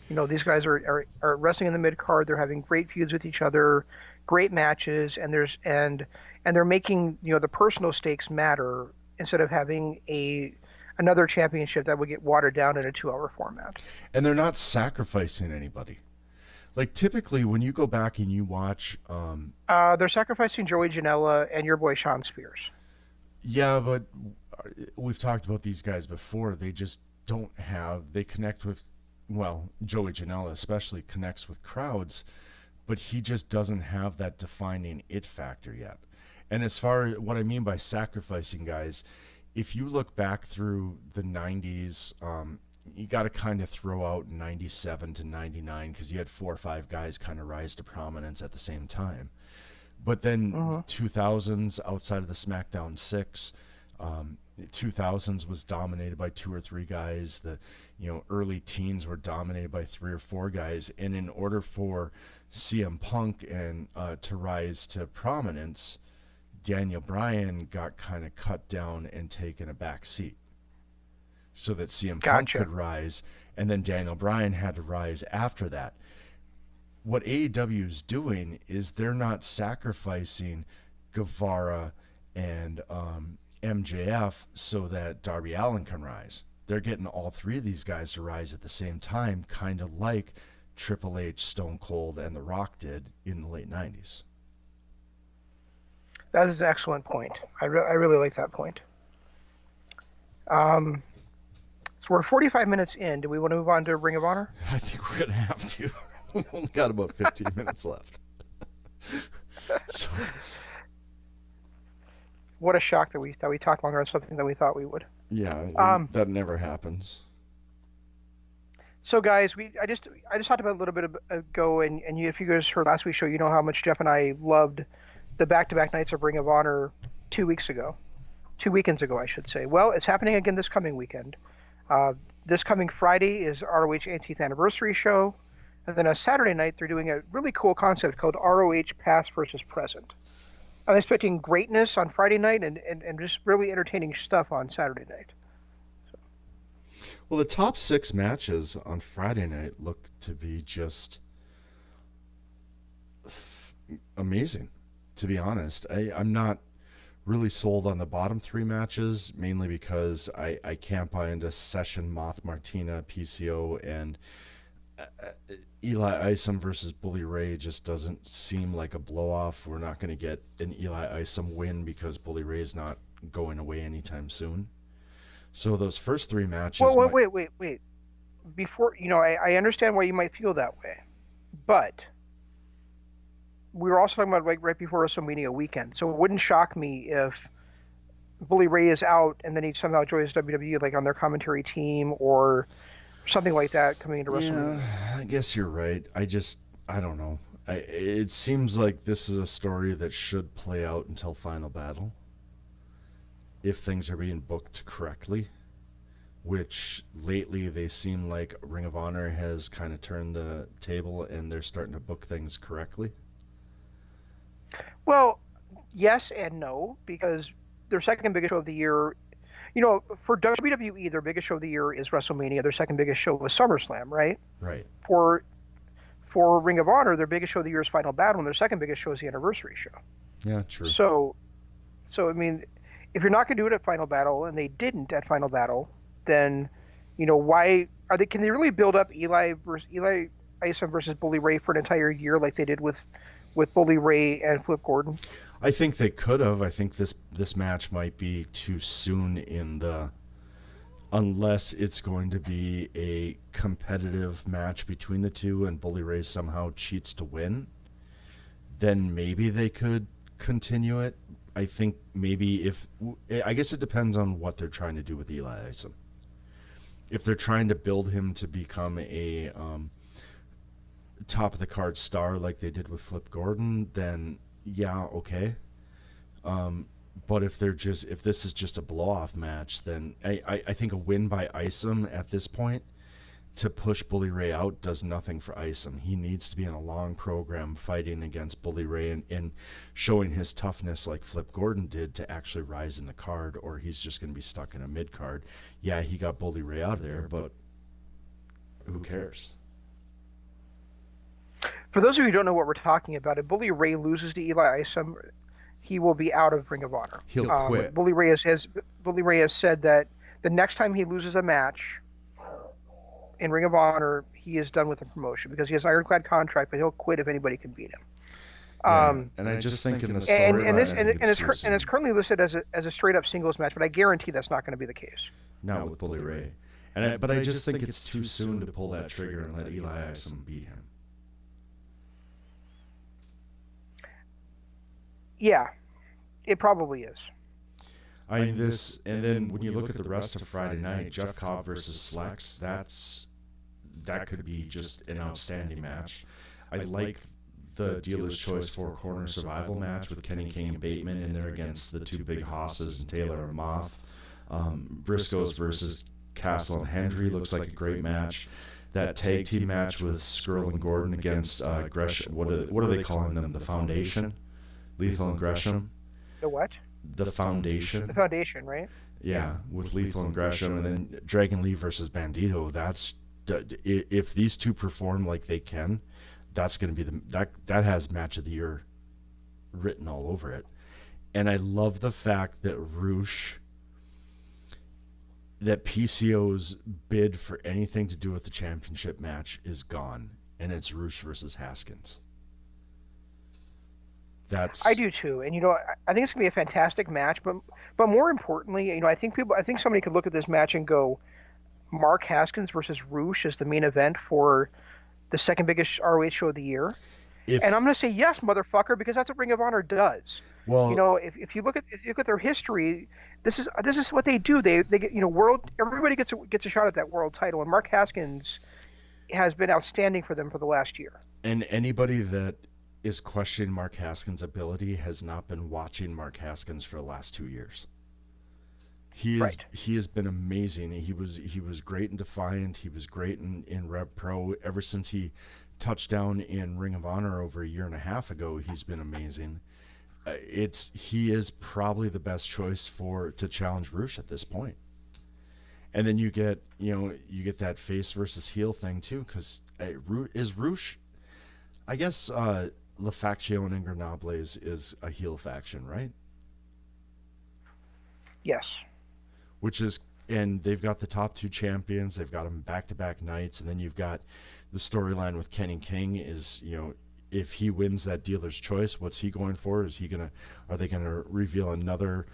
These guys are wrestling in the mid card. They're having great feuds with each other, great matches, and they're making the personal stakes matter instead of having a another championship that would get watered down in a 2-hour format. And they're not sacrificing anybody. Like typically when you go back and you watch, They're sacrificing Joey Janela and your boy Sean Spears. yeah, but we've talked about these guys before. They just don't they connect with, well, Joey Janela especially connects with crowds, but he just doesn't have that defining it factor yet. And as far as what I mean by sacrificing guys, if you look back through the 90s, you got to kind of throw out 97 to 99 because you had 4 or 5 guys kind of rise to prominence at the same time. But then Hmm. 2000s outside of the SmackDown 6, 2000s was dominated by 2 or 3 guys. The early teens were dominated by 3 or 4 guys. And in order for CM Punk and to rise to prominence, Daniel Bryan got kind of cut down and taken a back seat so that CM Punk Gotcha. could rise, and then Daniel Bryan had to rise after that. What AEW is doing is they're not sacrificing Guevara and MJF so that Darby Allin can rise. They're getting all 3 of these guys to rise at the same time, kind of like Triple H, Stone Cold, and The Rock did in the late 90s. That is an excellent point. I really like that point. Um, so we're 45 minutes in. Do we want to move on to Ring of Honor? I think we're gonna have to. We only got about 15 minutes left. So What a shock that we talked longer on something than we thought we would. yeah, Um, that never happens. so guys, I just talked about a little bit ago, and if you guys heard last week's show, you know how much Jeff and I loved the back-to-back nights of Ring of Honor 2 weeks ago, 2 weekends ago, I should say. Well, it's happening again this coming weekend. Uh, this coming Friday is ROH 18th anniversary show, and then on Saturday night they're doing a really cool concept called ROH Past versus Present. I'm expecting greatness on Friday night and just really entertaining stuff on Saturday night. Well, the top 6 matches on Friday night look to be just amazing. To be honest, I'm not really sold on the bottom 3 matches, mainly because I can't buy into Session, Moth Martina, PCO, and Eli Isom versus Bully Ray just doesn't seem like a blow off. We're not going to get an Eli Isom win because Bully Ray's not going away anytime soon. So those first 3 matches Well, might. wait. Before, I understand why you might feel that way, but we were also talking about like right before WrestleMania weekend. So it wouldn't shock me if Bully Ray is out and then he somehow joins WWE like on their commentary team or something like that coming into WrestleMania. Yeah, I guess you're right. I don't know. It seems like this is a story that should play out until Final Battle if things are being booked correctly, which lately they seem like Ring of Honor has kind of turned the table and they're starting to book things correctly. Well, yes and no, because their second biggest show of the year, for WWE, their biggest show of the year is WrestleMania. Their second biggest show was SummerSlam, right? Right. For for Ring of Honor, their biggest show of the year is Final Battle, and their second biggest show is the anniversary show. Yeah, true. So I mean, if you're not going to do it at Final Battle, and they didn't at Final Battle, then why are they? Can they really build up Eli Isom versus Bully Ray for an entire year like they did with Bully Ray and Flip Gordon? I think they could have. I think this match might be too soon in the unless it's going to be a competitive match between the two and Bully Ray somehow cheats to win, then maybe they could continue it. I think maybe I guess it depends on what they're trying to do with Eli Isom. If they're trying to build him to become a top of the card star like they did with Flip Gordon, then yeah, okay. But if this is just a blow off match, then I think a win by Isom at this point to push Bully Ray out does nothing for Isom. He needs to be in a long program fighting against Bully Ray and showing his toughness like Flip Gordon did to actually rise in the card, or he's just going to be stuck in a mid card. Yeah, he got Bully Ray out of there, but who cares? For those of you who don't know what we're talking about, if Bully Ray loses to Eli Isom, he will be out of Ring of Honor. He'll quit. Bully Ray has said that the next time he loses a match in Ring of Honor, he is done with the promotion because he has an ironclad contract, but he'll quit if anybody can beat him. Yeah, and I just think in the story and it's currently listed as a straight up singles match, but I guarantee that's not going to be the case. Not with Bully Ray. But I just think it's too soon to pull that trigger and let Eli Isom beat him. Yeah, it probably is. I mean, and then when you look at the rest of Friday night, Jeff Cobb versus Slex, that could be just an outstanding match. I like the Dealer's Choice four-corner survival match with Kenny King and Bateman in there against the two big hosses and Taylor and Moth. Briscoes versus Castle and Hendry looks like a great match. That tag team match with Skrull and Gordon against Gresham. What are they calling them? The Foundation? Lethal and Gresham. The what? The Foundation. The Foundation, right? Yeah, with Lethal and Gresham, and then Dragon Lee versus Bandito. That's if these two perform like they can, that's going to be that has match of the year written all over it. And I love the fact that PCO's bid for anything to do with the championship match is gone, and it's Roosh versus Haskins. I That's do too, and I think it's gonna be a fantastic match. But more importantly, I think somebody could look at this match and go, Mark Haskins versus Roosh is the main event for the second biggest ROH show of the year. And if I'm going to say yes, motherfucker, because that's what Ring of Honor does. well, If you look at their history, this is what they do. They get world. Everybody gets a shot at that world title, and Mark Haskins has been outstanding for them for the last year. and anybody that is questioning Mark Haskins' ability has not been watching Mark Haskins for the last 2 years. Right. He has been amazing. He was great in Defiant. He was great in Rev Pro. Ever since he touched down in Ring of Honor over a year and a half ago, he's been amazing. It's he is probably the best choice for to challenge Roosh at this point. And then you get that face versus heel thing too, because is Roosh. I guess La Facción Ingobernables is a heel faction, right? Yes. Which is and they've got the top two champions. They've got them back to back nights, and then you've got the storyline with Kenny King. Is if he wins that dealer's choice, what's he going for? Are they gonna reveal another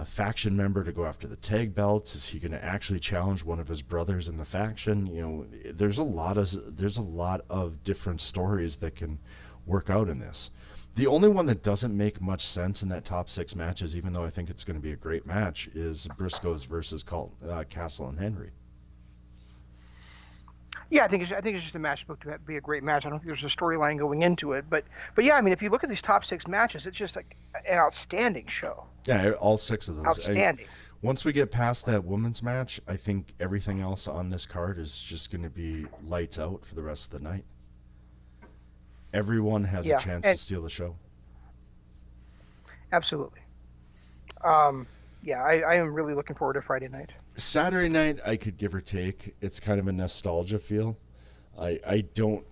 faction member to go after the tag belts? Is he gonna actually challenge one of his brothers in the faction? There's a lot of different stories that can work out in this. The only one that doesn't make much sense in that top six matches, even though I think it's going to be a great match, is Briscoes versus Castle and Henry. Yeah, I think it's just a match booked to be a great match. I don't think there's a storyline going into it, but yeah, I mean, if you look at these top six matches, it's just like an outstanding show. Yeah, all six of those. Outstanding. Once we get past that women's match, I think everything else on this card is just going to be lights out for the rest of the night. Everyone has a Yeah, chance to and steal the show. absolutely. Yeah, I am really looking forward to Friday night. Saturday night, I could give or take. It's kind of a nostalgia feel. I don't.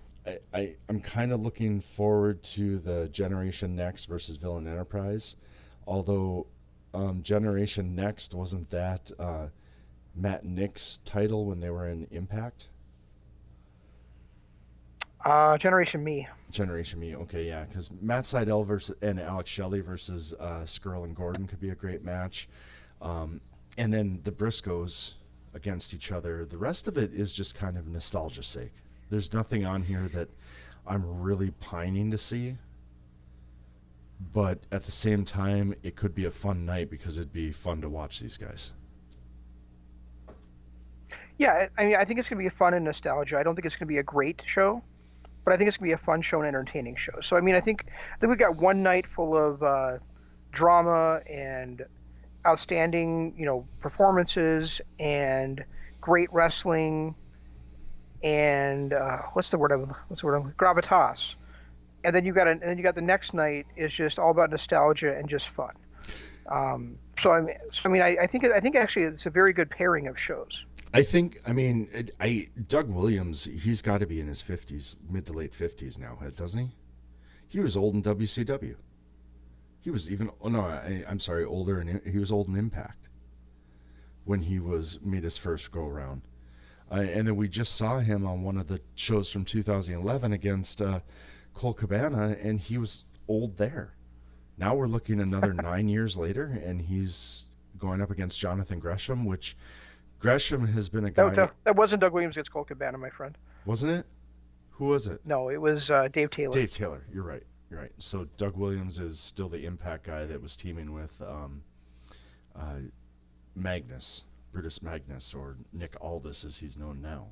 I'm kind of looking forward to the Generation Next versus Villain Enterprise. Although Generation Next wasn't that Matt Nick's title when they were in Impact? Generation Me. Generation Me, okay, yeah, because Matt Sydal versus and Alex Shelley versus Skrull and Gordon could be a great match. Um, and then the Briscoes against each other. The rest of it is just kind of nostalgia's sake. There's nothing on here that I'm really pining to see, but at the same time, it could be a fun night because it'd be fun to watch these guys. Yeah, I mean, I think it's going to be a fun and nostalgia. I don't think it's going to be a great show, but I think it's going to be a fun show and entertaining show. So, I mean, I think we got one night full of drama and outstanding, performances and great wrestling and what's the word gravitas. And then you got the next night is just all about nostalgia and just fun. I think actually it's a very good pairing of shows. I mean, Doug Williams, he's got to be in his 50s, mid to late 50s now, doesn't he? He was old in WCW. He was even, oh no, I'm sorry, older, and he was old in Impact when he was made his first go around. And then we just saw him on one of the shows from 2011 against Cole Cabana, and he was old there. Now we're looking another 9 years later, and he's going up against Jonathan Gresham, which Gresham has been a guy. That wasn't Doug Williams against Cole Cabana, my friend. Wasn't it? Who was it? No, it was Dave Taylor. Dave Taylor. You're right. You're right. So Doug Williams is still the Impact guy that was teaming with uh, Magnus, Brutus Magnus, or Nick Aldis as he's known now.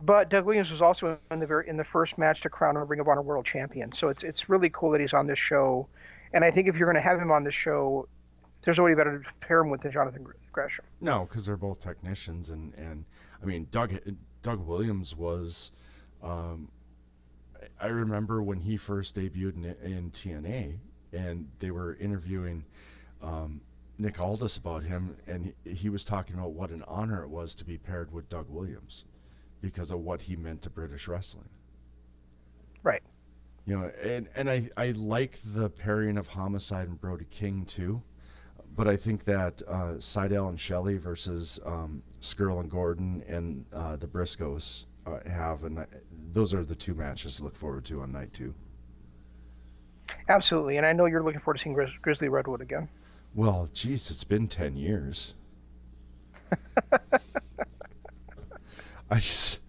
But Doug Williams was also in the first match to crown a Ring of Honor World Champion. So it's really cool that he's on this show. And I think if you're going to have him on the show, there's nobody better to pair him with than Jonathan Gresham. No, because they're both technicians, and I mean Doug Williams was. I remember when he first debuted in TNA, and they were interviewing Nick Aldis about him, and he was talking about what an honor it was to be paired with Doug Williams because of what he meant to British wrestling. Right. And I like the pairing of Homicide and Brody King too, but I think that Sydal and Shelley versus Skrull and Gordon and the Briscoes those are the two matches to look forward to on night two. Absolutely, and I know you're looking forward to seeing Grizzly Redwood again. Well, geez, it's been 10 years. I just.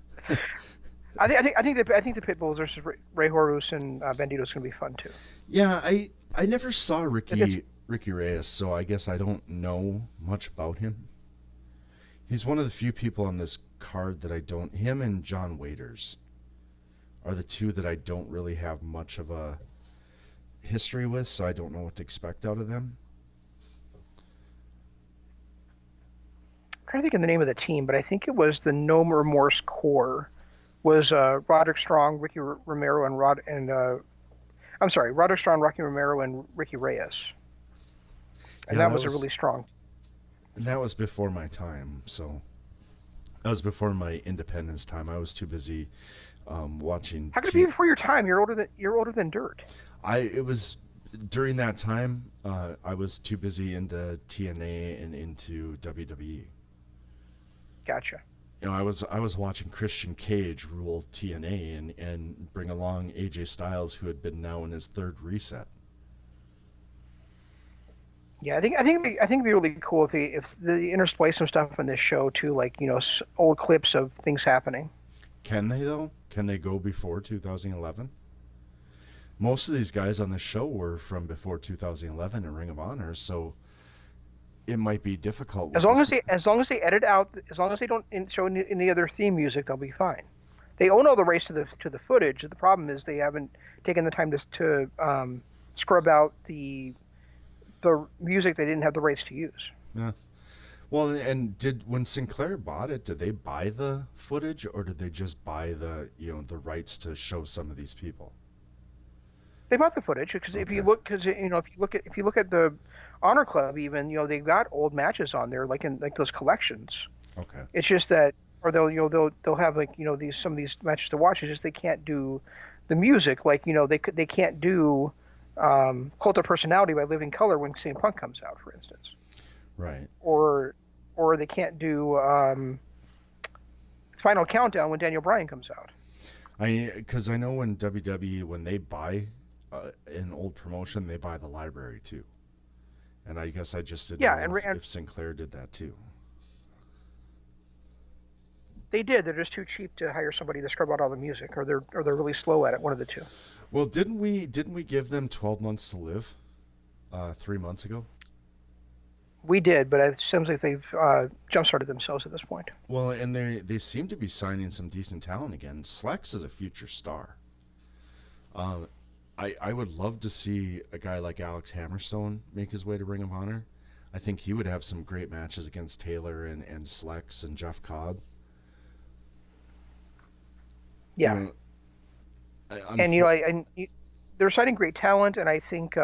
I think the Pitbulls versus Ray Horus and Bandito is going to be fun too. Yeah, I never saw It's Ricky Reyes, so I guess I don't know much about him. He's one of the few people on this card that I don't. Him and John Waiters are the two that I don't really have much of a history with, so I don't know what to expect out of them. I'm trying to think of the name of the team, but I think it was the No Remorse Core. Was Roderick Strong, Ricky Romero, and I'm sorry, Roderick Strong, Rocky Romero, and Ricky Reyes, and Yeah, that was a really strong. that was before my time. So that was before my independence time. I was too busy watching How could it be T. before your time? You're older than dirt. I it was during that time. I was too busy into TNA and into WWE. Gotcha. I was watching Christian Cage rule TNA and bring along AJ Styles, who had been now in his third reset. Yeah, I think it'd be really cool if they intersplice some stuff in this show too, like old clips of things happening. Can they though? Can they go before 2011? Most of these guys on the show were from before 2011 in Ring of Honor, so it might be difficult with As long as this. they edit out, as long as they don't show any other theme music, they'll be fine. They own all the rights to the footage. The problem is they haven't taken the time to scrub out the music they didn't have the rights to use. Yeah. Well, and did when Sinclair bought it, did they buy the footage or did they just buy the rights to show some of these people? They bought the footage because Okay. if you look at the Honor Club, even they've got old matches on there, like in like those collections. Okay. It's just that, or they'll have like these some of these matches to watch. It's just they can't do the music like they can't do Cult of Personality by Living Color when CM Punk comes out, for instance, Right. or they can't do Final Countdown when Daniel Bryan comes out. Because I know when WWE when they buy an old promotion, they buy the library too. And I guess I just didn't Yeah, know if Sinclair did that too. they did. They're just too cheap to hire somebody to scrub out all the music, or they're really slow at it. One of the two. Well, didn't we give them 12 months to live 3 months ago? We did, but it seems like they've jump started themselves at this point. Well, and they seem to be signing some decent talent again. Slex is a future star. Uh, I would love to see a guy like Alex Hammerstone make his way to Ring of Honor. I think he would have some great matches against Taylor and Slex and Jeff Cobb. You Yeah, know, and they're signing great talent, and I think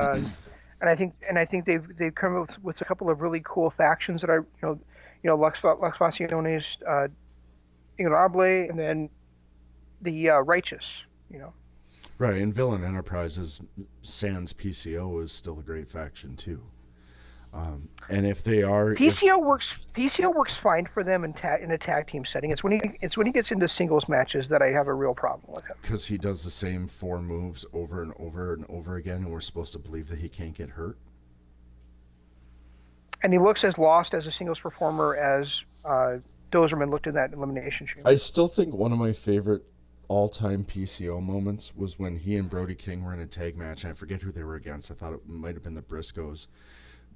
they've come up with a couple of really cool factions that are Lux Faciones, Ingobernables, and then the Righteous. You know, right, and Villain Enterprises Sans PCO is still a great faction too. And if they are, if PCO works fine for them in a tag team setting. It's when he gets into singles matches that I have a real problem with him. because he does the same four moves over and over and over again, and we're supposed to believe that he can't get hurt. And he looks as lost as a singles performer as Dozerman looked in that Elimination I Chamber. still think one of my favorite all-time PCO moments was when he and Brody King were in a tag match. And I forget who they were against. I thought it might have been the Briscoes.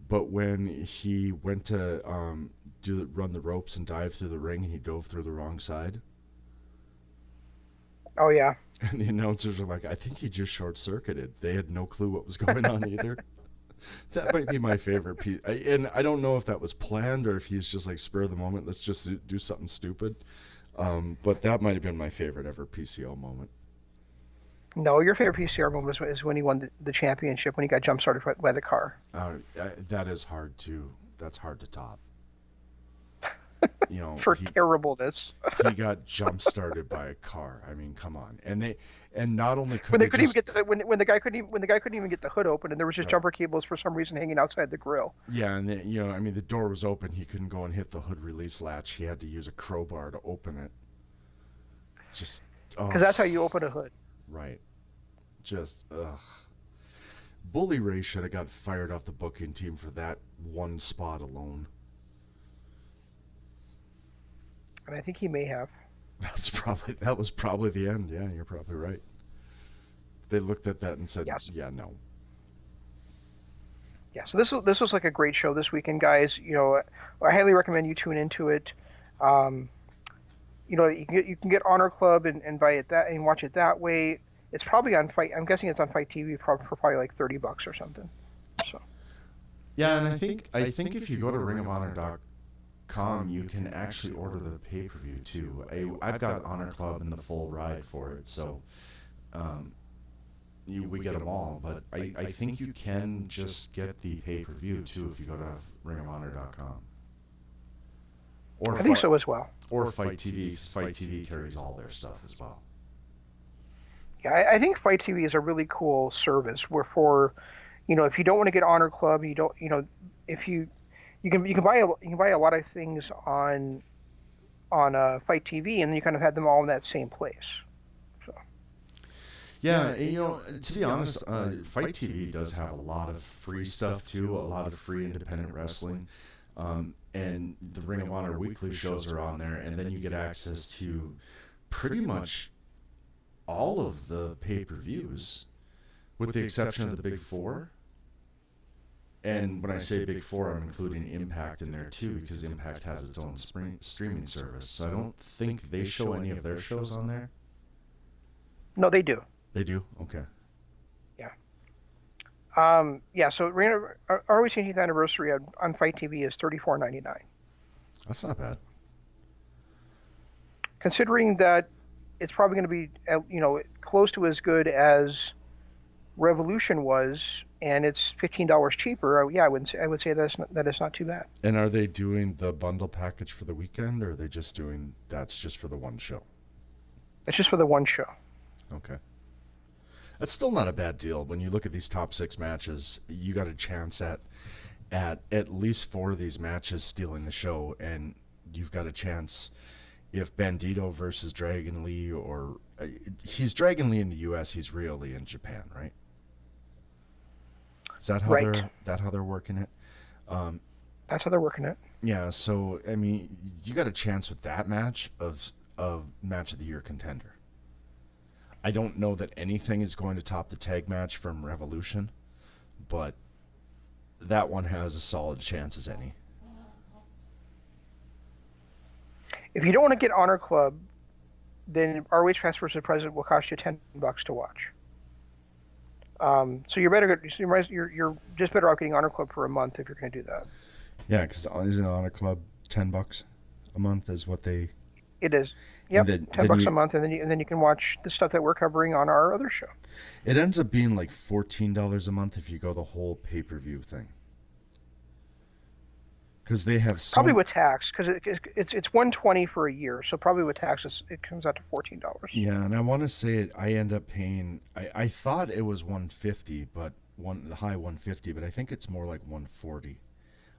But when he went to run the ropes and dive through the ring, he dove through the wrong side, Oh yeah, and the announcers are like, "I think he just short-circuited." They had no clue what was going on either. That might be my favorite piece, and I don't know if that was planned or if he's just like spur of the moment. Let's just do something stupid. But that might have been my favorite ever PCO moment. no, your favorite PCR moment is when he won the championship when he got jump started by the car. That is hard to. That's hard to top. For He terribleness. he got jump started by a car. I mean, come on. And not only could When they they couldn't even just get the hood open, and there was just right, jumper cables for some reason hanging outside the grill. yeah, and I mean, the door was open. He couldn't go and hit the hood release latch. He had to use a crowbar to open it. Just Because oh, that's how you open a hood. right. Just ugh. Bully Ray should have got fired off the booking team for that one spot alone. And I think he may have. That was probably the end. Yeah, you're probably right. They looked at that and said, Yes. "Yeah, no." Yeah. So this was like a great show this weekend, guys. I highly recommend you tune into it. Um, you can get Honor Club and buy it that and watch it that way. It's probably on Fight. I'm guessing it's on Fight TV for probably like $30 or something. So Yeah, and I think if you go to ringofhonor.com, you can actually order the pay-per-view too. I've got Honor Club and the full ride for it, so we get them all. But I think you can just get the pay-per-view too if you go to ringofhonor.com. I think so as well. Or Fight TV. Fight TV carries all their stuff as well. Yeah, I think Fight TV is a really cool service where if you don't want to get Honor Club, you don't, if you can buy a lot of things on Fight TV, and then you kind of have them all in that same place. So Yeah, and, to be honest, Fight TV does have a lot of free stuff too, a lot of free independent wrestling. And the Ring of Honor weekly shows are on there, and then you get access to pretty much all of the pay-per-views, with the exception of the Big Four. And when I say Big Four, I'm including Impact in there too, because Impact has its own streaming service. So I don't think they show any of their shows on there. no, they do. They do? Okay. Yeah. So ROH 18th anniversary on Fight TV is $34.99. That's not bad. Considering that it's probably going to be close to as good as Revolution was, and it's $15 cheaper. Yeah, I would say that is not too bad. And are they doing the bundle package for the weekend, or are they just doing that's just for the one show? It's just for the one show. Okay. That's still not a bad deal. When you look at these top 6 matches, you got a chance at least 4 of these matches stealing the show, and you've got a chance if Bandito versus Dragon Lee, or he's Dragon Lee in the U.S., he's Ryo Lee in Japan, right? Is that how Right. they're working it? That's how they're working it. Yeah. So I mean, you got a chance with that match of match of the year contender. I don't know that anything is going to top the tag match from Revolution, but that one has a solid chance as any. If you don't want to get Honor Club, then ROH Past vs. President will cost you $10 to watch. So you're just better off getting Honor Club for a month if you're going to do that. Yeah, because isn't Honor Club $10 a month is what they? It is. Yep, then, $10 a month, and then you can watch the stuff that we're covering on our other show. It ends up being like $14 a month if you go the whole pay-per-view thing. Because they have probably with tax, because it's $120 for a year, so probably with taxes it comes out to $14. Yeah, and I want to say I end up paying. I thought it was $150, but the high $150, but I think it's more like $140.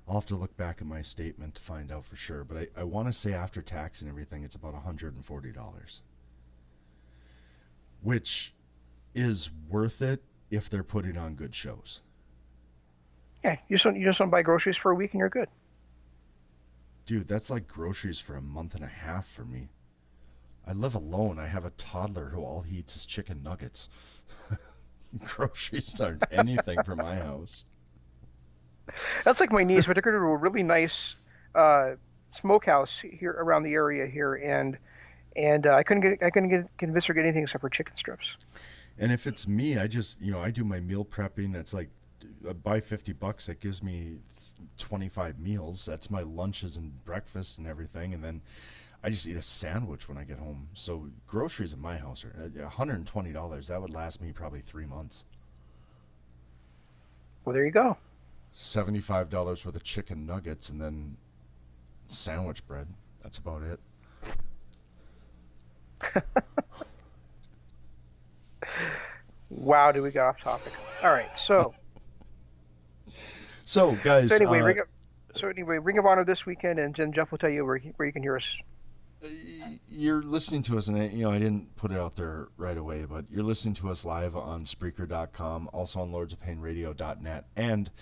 I'll have to look back at my statement to find out for sure, but I want to say after tax and everything, it's about $140, which is worth it if they're putting on good shows. Yeah, you just want to buy groceries for a week and you're good. Dude, that's like groceries for a month and a half for me. I live alone. I have a toddler who all he eats is chicken nuggets. Groceries aren't anything for my house. That's like my niece. We took her to a really nice smokehouse here around the area here, and I couldn't convince her to get anything except for chicken strips. And if it's me, I just I do my meal prepping. That's like buy $50. That gives me 25 meals. That's my lunches and breakfast and everything, and then I just eat a sandwich when I get home. So groceries in my house are $120. That would last me probably 3 months. Well, there you go. $75 worth of chicken nuggets and then sandwich bread. That's about it. Wow, did we get off topic? All right, so guys. Ring of Honor this weekend, and then Jeff will tell you where you can hear us. you're listening to us, and I didn't put it out there right away, but you're listening to us live on Spreaker.com, also on LordsOfPainRadio.net, and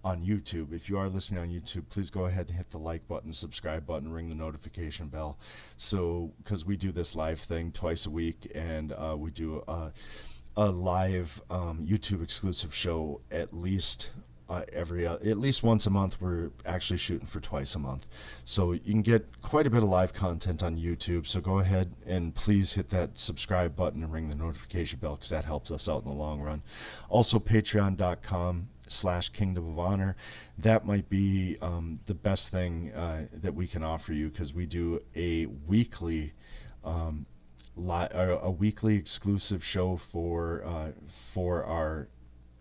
on YouTube. If you are listening on YouTube, please go ahead and hit the like button, subscribe button, ring the notification bell. So, because we do this live thing twice a week, and we do a live YouTube exclusive show at least at least once a month. We're actually shooting for twice a month, so you can get quite a bit of live content on YouTube. So go ahead and please hit that subscribe button and ring the notification bell, because that helps us out in the long run. Also, patreon.com/Kingdom of Honor. That might be the best thing that we can offer you, because we do a weekly a weekly exclusive show for our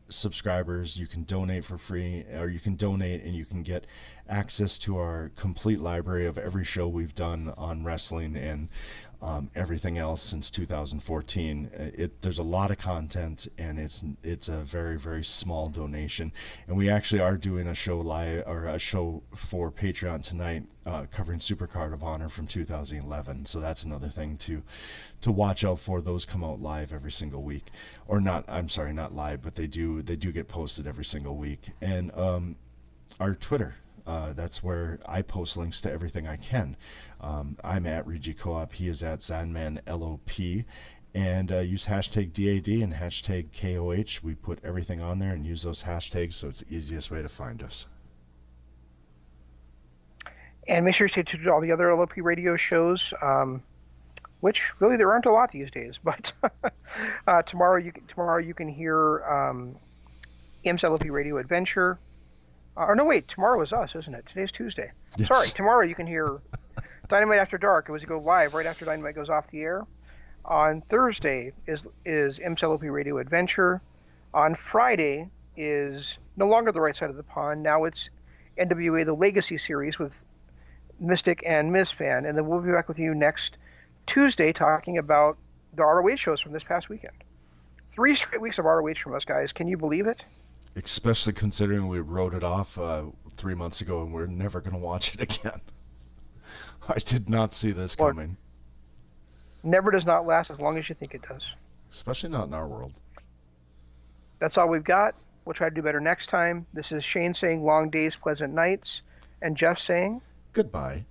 subscribers. You can donate for free, or you can donate and you can get access to our complete library of every show we've done on wrestling and everything else since 2014. There's a lot of content, and it's a very, very small donation. And we actually are doing a show live, or a show for Patreon tonight, covering Supercard of Honor from 2011. So that's another thing to watch out for. Those come out live every single week, or not. I'm sorry, not live, but they do get posted every single week. And our Twitter. That's where I post links to everything I can. I'm at Regi Co-op. He is at ZanmanLOP. And use hashtag DAD and hashtag KOH. We put everything on there and use those hashtags, so it's the easiest way to find us. And make sure you stay tuned to all the other LOP radio shows, which really there aren't a lot these days. But tomorrow you can hear IM's LOP Radio Adventure. Or no, wait, tomorrow is us, isn't it? Today's Tuesday. Yes. Sorry, tomorrow you can hear Dynamite After Dark. It was to go live right after Dynamite goes off the air. On Thursday is MCLOP Radio Adventure. On Friday is no longer The Right Side of the Pond. Now it's NWA The Legacy Series with Mystic and Ms. Fan. And then we'll be back with you next Tuesday talking about the ROH shows from this past weekend. 3 straight weeks of ROH from us, guys. Can you believe it? Especially considering we wrote it off 3 months ago and we're never going to watch it again. I did not see this coming. Never does not last as long as you think it does. Especially not in our world. That's all we've got. We'll try to do better next time. This is Shane saying long days, pleasant nights, and Jeff saying goodbye.